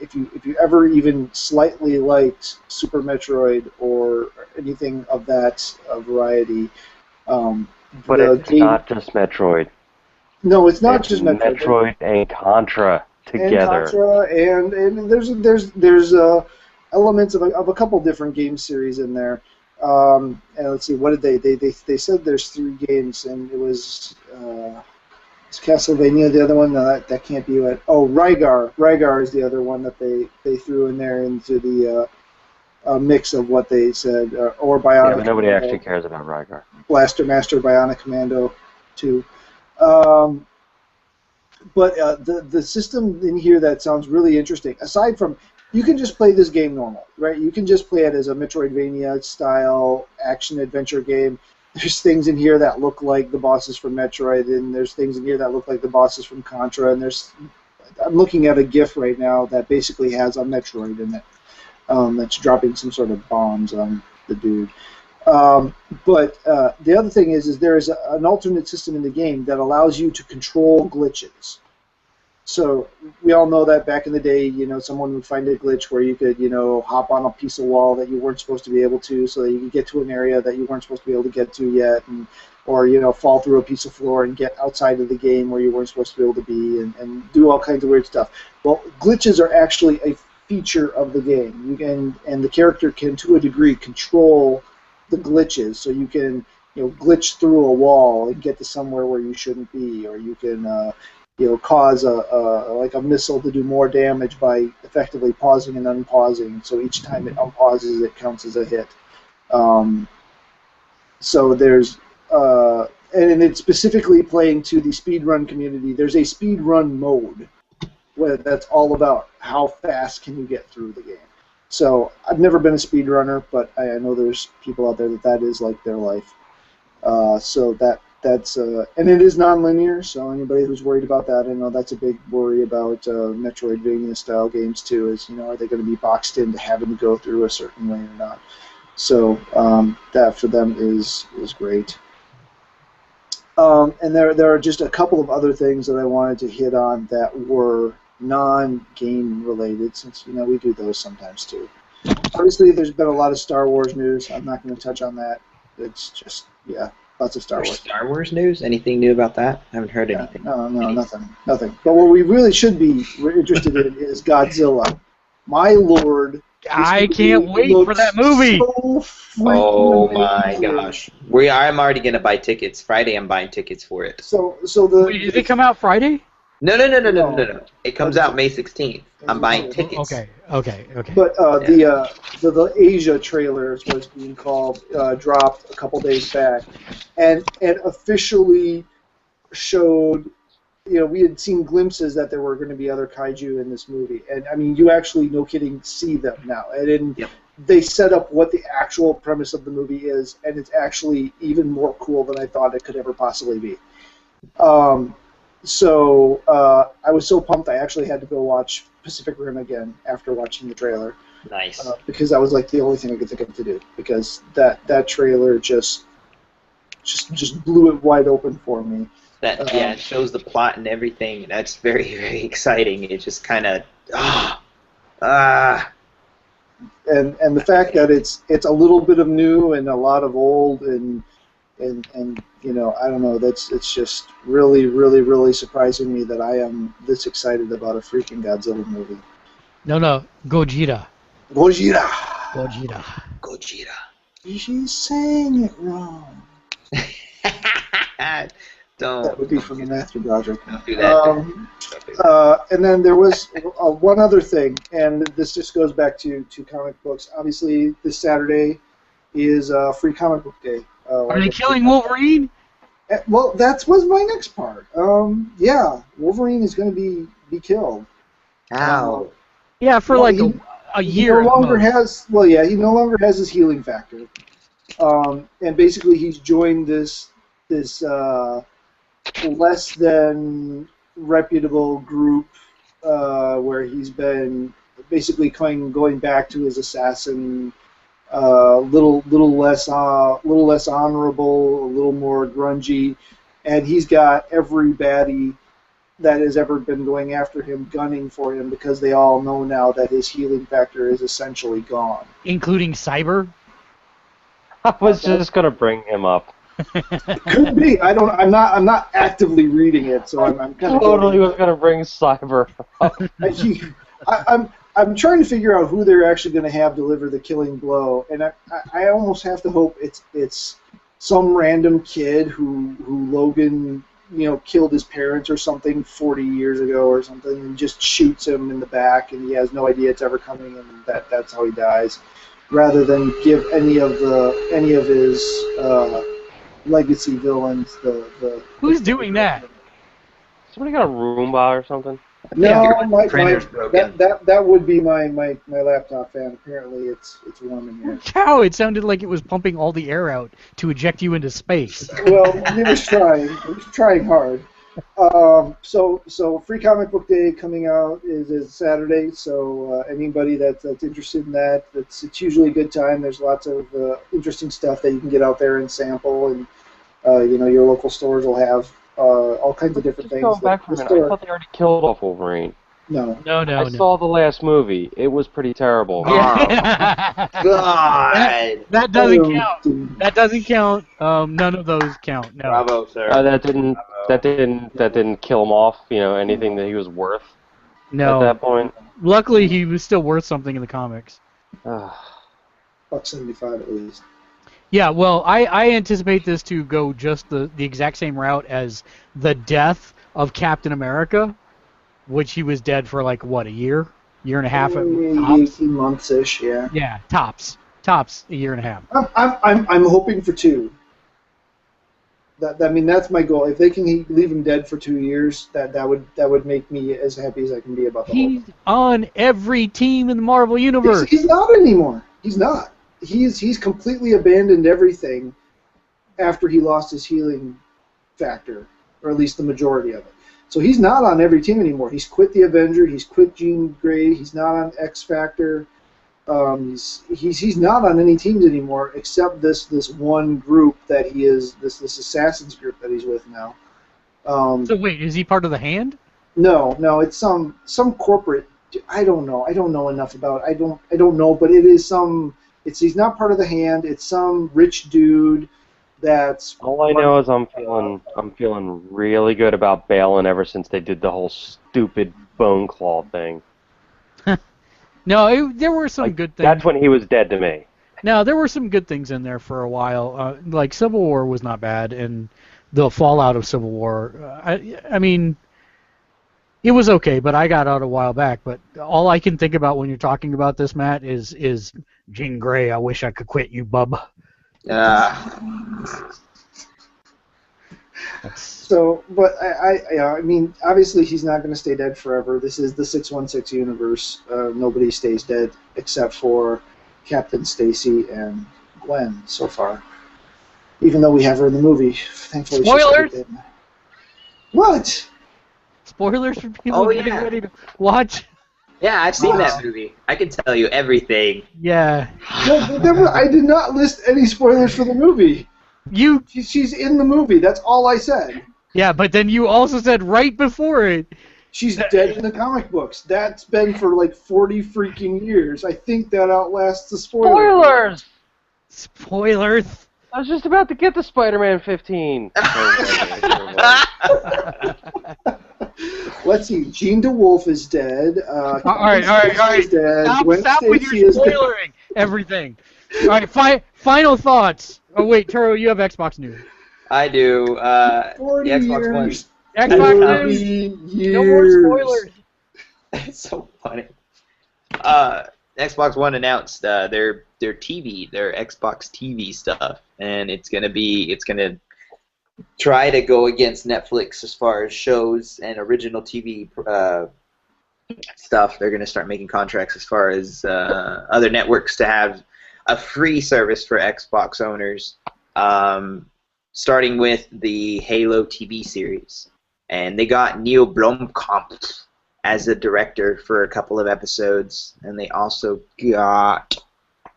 [SPEAKER 2] if you ever even slightly liked Super Metroid or anything of that variety,
[SPEAKER 3] but it's not just Metroid.
[SPEAKER 2] No, it's not
[SPEAKER 3] it's
[SPEAKER 2] just Metroid.
[SPEAKER 3] Metroid and Contra together.
[SPEAKER 2] And Contra, and there's elements of a couple different game series in there. And let's see, what did they said there's 3 games, and it was is Castlevania the other one? No, that can't be it. Oh, Rygar. Rygar is the other one that they threw in there into the mix of what they said, or Bionic.
[SPEAKER 3] Yeah, but nobody actually cares about Rygar.
[SPEAKER 2] Blaster Master Bionic Commando 2. But the system in here that sounds really interesting, aside from, you can just play this game normal, right? You can just play it as a Metroidvania-style action-adventure game. There's things in here that look like the bosses from Metroid, and there's things in here that look like the bosses from Contra, and I'm looking at a GIF right now that basically has a Metroid in it that's dropping some sort of bombs on the dude. But the other thing is there is an alternate system in the game that allows you to control glitches. So we all know that back in the day, someone would find a glitch where you could, hop on a piece of wall that you weren't supposed to be able to, so that you could get to an area that you weren't supposed to be able to get to yet, or fall through a piece of floor and get outside of the game where you weren't supposed to be able to be, and do all kinds of weird stuff. Well, glitches are actually a feature of the game. And the character can, to a degree, control the glitches, so you can glitch through a wall and get to somewhere where you shouldn't be, or you can cause a missile to do more damage by effectively pausing and unpausing, so each time it unpauses it counts as a hit. So there's and it's specifically playing to the speedrun community. There's a speedrun mode where that's all about how fast can you get through the game. So I've never been a speedrunner, but I know there's people out there that is like their life. So that's and it is non-linear. So anybody who's worried about that, I know that's a big worry about Metroidvania style games too. Is are they going to be boxed into having to go through a certain way or not? So that for them is great. And there are just a couple of other things that I wanted to hit on that were non-game related, since we do those sometimes too. Obviously, there's been a lot of Star Wars news. I'm not going to touch on that. It's just lots of Star Wars.
[SPEAKER 4] Star Wars news? Anything new about that? I haven't heard anything.
[SPEAKER 2] No, nothing. But what we really should be interested in is Godzilla. My lord.
[SPEAKER 1] I can't wait for that movie.
[SPEAKER 4] Oh my gosh. I'm already going to buy tickets. Friday I'm buying tickets for it.
[SPEAKER 1] Wait, did it come out Friday?
[SPEAKER 4] No. It comes out May 16th. I'm buying tickets.
[SPEAKER 1] Okay.
[SPEAKER 2] But the Asia trailer, is what it's being called, dropped a couple days back, and officially showed. We had seen glimpses that there were going to be other kaiju in this movie, and I mean, you actually, no kidding, see them now, and they set up what the actual premise of the movie is, and it's actually even more cool than I thought it could ever possibly be. So I was so pumped I actually had to go watch Pacific Rim again after watching the trailer.
[SPEAKER 4] Nice.
[SPEAKER 2] Because that was like the only thing I could think of to do, because that trailer just blew it wide open for me.
[SPEAKER 4] It shows the plot and everything. That's very, very exciting. It just kind of
[SPEAKER 2] and the fact that it's a little bit of new and a lot of old and I don't know, it's just really, really, really surprising me that I am this excited about a freaking Godzilla movie.
[SPEAKER 1] No, Gojira.
[SPEAKER 2] She's saying it wrong.
[SPEAKER 4] Don't.
[SPEAKER 2] That would be from the Matthew Broderick.
[SPEAKER 4] Don't do that.
[SPEAKER 2] And then there was one other thing, and this just goes back to comic books. Obviously, this Saturday is Free Comic Book Day.
[SPEAKER 1] Are they killing Wolverine?
[SPEAKER 2] Well, that was my next part. Wolverine is going to be killed.
[SPEAKER 4] How?
[SPEAKER 1] Yeah, for a year.
[SPEAKER 2] He no longer has his healing factor. And basically he's joined this less than reputable group where he's been basically going back to his assassin, little less honorable, a little more grungy, and he's got every baddie that has ever been going after him gunning for him because they all know now that his healing factor is essentially gone,
[SPEAKER 1] including Cyber.
[SPEAKER 3] I was just gonna bring him up.
[SPEAKER 2] Could be. I'm not actively reading it, so I'm kind of
[SPEAKER 3] totally was gonna bring Cyber up.
[SPEAKER 2] I'm trying to figure out who they're actually going to have deliver the killing blow, and I almost have to hope it's some random kid who Logan killed his parents or something 40 years ago or something, and just shoots him in the back, and he has no idea it's ever coming, and that's how he dies, rather than give any of his legacy villains the.
[SPEAKER 1] Who's doing that?
[SPEAKER 3] Somebody got a Roomba or something?
[SPEAKER 2] No,
[SPEAKER 4] broken.
[SPEAKER 2] that would be my laptop fan. Apparently, it's warm in here.
[SPEAKER 1] Cow! It sounded like it was pumping all the air out to eject you into space.
[SPEAKER 2] Well, it was trying. It was trying hard. So Free Comic Book Day coming out is Saturday. So anybody that's interested in that, it's usually a good time. There's lots of interesting stuff that you can get out there and sample, and your local stores will have all kinds of different things.
[SPEAKER 3] Going back for a minute, I thought they already killed off Wolverine.
[SPEAKER 2] No.
[SPEAKER 3] I saw the last movie. It was pretty terrible.
[SPEAKER 1] Yeah.
[SPEAKER 4] God.
[SPEAKER 1] That doesn't count. That doesn't count. None of those count. No.
[SPEAKER 4] Bravo, sir.
[SPEAKER 3] That didn't kill him off. Anything that he was worth.
[SPEAKER 1] No.
[SPEAKER 3] At that point.
[SPEAKER 1] Luckily, he was still worth something in the comics.
[SPEAKER 2] $1.75 at least.
[SPEAKER 1] Yeah, well, I anticipate this to go just the exact same route as the death of Captain America, which he was dead for like, what, a year and a half? Tops?
[SPEAKER 2] 18 months-ish, yeah.
[SPEAKER 1] Yeah, tops a year and a half.
[SPEAKER 2] I'm hoping for 2. That's my goal. If they can leave him dead for 2 years, that would make me as happy as I can be about the whole thing.
[SPEAKER 1] He's on every team in the Marvel Universe.
[SPEAKER 2] He's not anymore. He's not. He's completely abandoned everything after he lost his healing factor, or at least the majority of it. So he's not on every team anymore. He's quit the Avenger. He's quit Jean Grey. He's not on X Factor. He's not on any teams anymore except this one group that he is this assassins group that he's with now.
[SPEAKER 1] So wait, is he part of the Hand?
[SPEAKER 2] No, it's some corporate. I don't know. I don't know enough about it. I don't know, but it is some. He's not part of the Hand. It's some rich dude that's.
[SPEAKER 3] All I know is I'm feeling really good about Balin ever since they did the whole stupid Bone Claw thing.
[SPEAKER 1] No, there were some good things.
[SPEAKER 3] That's when he was dead to me.
[SPEAKER 1] No, there were some good things in there for a while. Like Civil War was not bad, and the fallout of Civil War. I mean, it was okay, but I got out a while back. But all I can think about when you're talking about this, Matt, is Jean Grey. I wish I could quit you, bub.
[SPEAKER 2] So, but I mean, obviously he's not going to stay dead forever. This is the 616 universe. Nobody stays dead except for Captain Stacy and Gwen so far. Even though we have her in the movie, thankfully.
[SPEAKER 1] Spoilers.
[SPEAKER 2] She's dead. What?
[SPEAKER 1] Spoilers for people getting ready to watch.
[SPEAKER 4] Yeah, I've seen that movie. I can tell you everything.
[SPEAKER 1] Yeah.
[SPEAKER 2] No, I did not list any spoilers for the movie. She's in the movie. That's all I said.
[SPEAKER 1] Yeah, but then you also said right before it.
[SPEAKER 2] She's dead in the comic books. That's been for like 40 freaking years. I think that outlasts the spoilers.
[SPEAKER 1] Spoilers.
[SPEAKER 3] I was just about to get to Spider-Man 15.
[SPEAKER 2] Let's see. Jean DeWolf is dead.
[SPEAKER 1] All right.
[SPEAKER 2] Is dead.
[SPEAKER 1] Stop with your spoilering everything. All right, final thoughts. Oh wait, Turo, you have Xbox news.
[SPEAKER 4] I do. The
[SPEAKER 2] 40
[SPEAKER 4] Xbox One.
[SPEAKER 2] years.
[SPEAKER 1] Xbox news. No more spoilers.
[SPEAKER 4] It's so funny. Xbox One announced their TV, their Xbox TV stuff, and it's gonna try to go against Netflix as far as shows and original TV stuff. They're gonna start making contracts as far as other networks to have a free service for Xbox owners, starting with the Halo TV series, and they got Neil Blomkamp as a director for a couple of episodes, and they also got,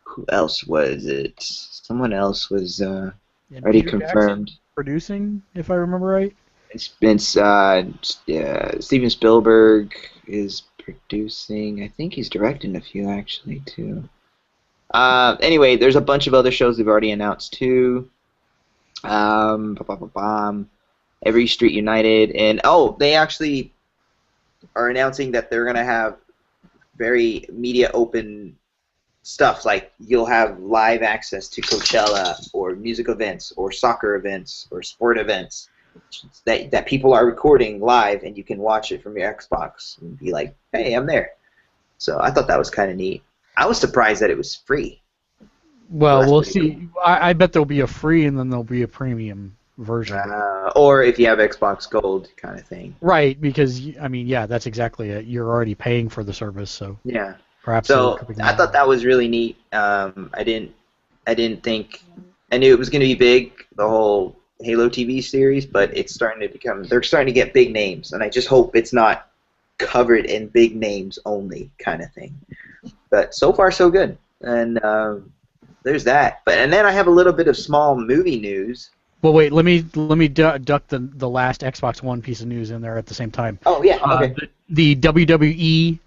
[SPEAKER 4] who else was it? Someone else was already
[SPEAKER 1] Peter
[SPEAKER 4] confirmed.
[SPEAKER 1] Jackson producing, if I remember right.
[SPEAKER 4] Steven Spielberg is producing. I think he's directing a few actually too. Anyway, there's a bunch of other shows they've already announced too. Every Street United, and they actually are announcing that they're gonna have very media open stuff, like you'll have live access to Coachella or music events or soccer events or sport events that people are recording live, and you can watch it from your Xbox and be like, hey, I'm there. So I thought that was kind of neat. I was surprised that it was free.
[SPEAKER 1] Well, we'll see. Cool. I bet there'll be a free and then there'll be a premium version.
[SPEAKER 4] Or if you have Xbox Gold kind of thing.
[SPEAKER 1] Right, because, I mean, yeah, that's exactly it. You're already paying for the service, so.
[SPEAKER 4] Yeah.
[SPEAKER 1] Perhaps.
[SPEAKER 4] So I thought that was really neat. I didn't think, I knew it was going to be big, the whole Halo TV series, but it's starting to become, they're starting to get big names, and I just hope it's not covered in big names only kind of thing. But so far so good, and there's that. And then I have a little bit of small movie news.
[SPEAKER 1] Well, wait, let me duck the last Xbox One piece of news in there at the same time.
[SPEAKER 4] Oh yeah, okay.
[SPEAKER 1] The WWE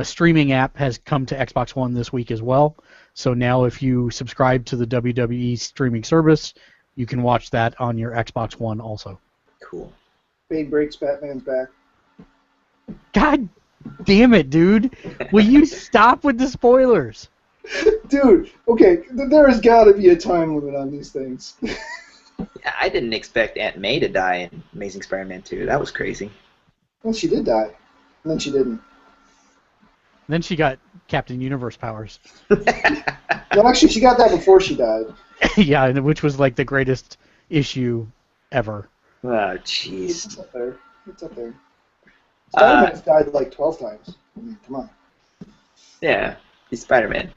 [SPEAKER 1] streaming app has come to Xbox One this week as well. So now if you subscribe to the WWE streaming service, you can watch that on your Xbox One also.
[SPEAKER 4] Cool.
[SPEAKER 2] Big breaks, Batman's back.
[SPEAKER 1] God damn it, dude. Will you stop with the spoilers?
[SPEAKER 2] Dude, okay, there has got to be a time limit on these things.
[SPEAKER 4] Yeah, I didn't expect Aunt May to die in Amazing Spider-Man 2. That was crazy.
[SPEAKER 2] Well, she did die, and then she didn't.
[SPEAKER 1] Then she got Captain Universe powers.
[SPEAKER 2] No, actually, she got that before she died.
[SPEAKER 1] Yeah, which was like the greatest issue ever.
[SPEAKER 4] Oh, jeez.
[SPEAKER 2] It's up there. It's up there. Spider-Man's died like 12 times. I mean, come on.
[SPEAKER 4] Yeah, he's Spider-Man.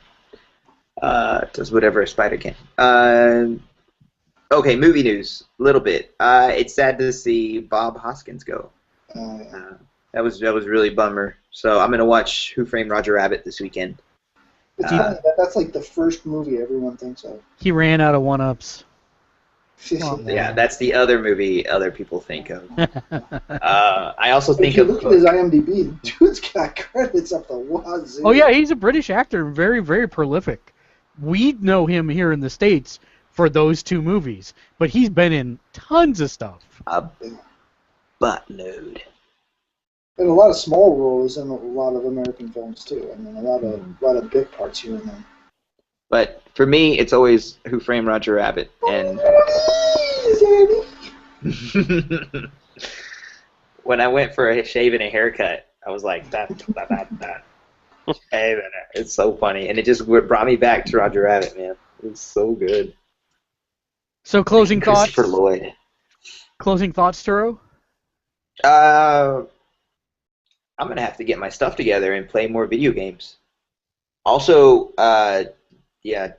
[SPEAKER 4] Does whatever a spider can. Okay, movie news, a little bit. It's sad to see Bob Hoskins go. That was really bummer. So I'm gonna watch Who Framed Roger Rabbit this weekend.
[SPEAKER 2] It's funny, that's like the first movie everyone thinks of.
[SPEAKER 1] He ran out of one-ups.
[SPEAKER 4] Yeah, that's the other movie other people think of. I also think of.
[SPEAKER 2] Look at his IMDb. Dude's got credits up the wazoo.
[SPEAKER 1] Oh yeah, he's a British actor, very, very prolific. We know him here in the States for those two movies, but he's been in tons of stuff.
[SPEAKER 4] A buttload.
[SPEAKER 2] And a lot of small roles in a lot of American films too. I mean, a lot of big parts here and there.
[SPEAKER 4] But for me, it's always Who Framed Roger Rabbit, and when I went for a shave and a haircut, I was like, that. Hey, man, it's so funny, and it just brought me back to Roger Rabbit, man. It was so good.
[SPEAKER 1] So closing thoughts.
[SPEAKER 4] Christopher Lloyd.
[SPEAKER 1] Closing thoughts, Turo?
[SPEAKER 4] I'm gonna have to get my stuff together and play more video games. Also, yeah,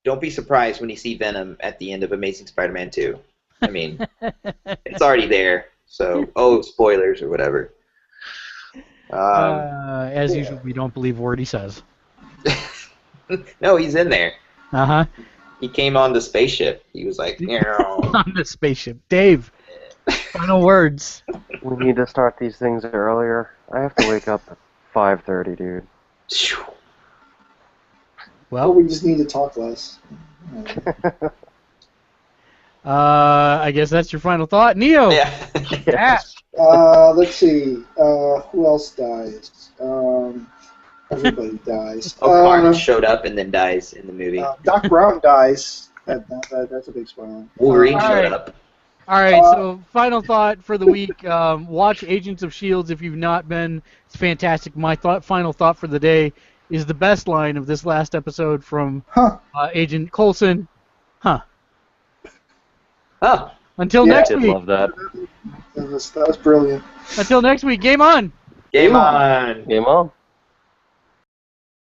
[SPEAKER 4] don't be surprised when you see Venom at the end of Amazing Spider-Man 2. I mean, it's already there, so, spoilers or whatever.
[SPEAKER 1] As usual, we don't believe a word he says.
[SPEAKER 4] No, he's in there.
[SPEAKER 1] Uh-huh.
[SPEAKER 4] He came on the spaceship. He was like,
[SPEAKER 1] on the spaceship. Dave, final words.
[SPEAKER 3] We need to start these things earlier. I have to wake up at 5:30, dude.
[SPEAKER 2] Well, we just need to talk less.
[SPEAKER 1] I guess that's your final thought. Neo!
[SPEAKER 4] Yeah.
[SPEAKER 2] Let's see. Who else dies? Everybody dies.
[SPEAKER 4] Carnage showed up and then dies in the movie.
[SPEAKER 2] Doc Brown dies. That's a big spoiler.
[SPEAKER 4] Wolverine showed up.
[SPEAKER 1] All right, so final thought for the week. Watch Agents of S.H.I.E.L.D. if you've not been. It's fantastic. My final thought for the day is the best line of this last episode from Agent Coulson. Huh.
[SPEAKER 4] Oh.
[SPEAKER 1] Until next
[SPEAKER 3] I
[SPEAKER 1] week.
[SPEAKER 3] love that.
[SPEAKER 2] That was brilliant.
[SPEAKER 1] Until next week, game on.
[SPEAKER 4] Game on.
[SPEAKER 3] Game on.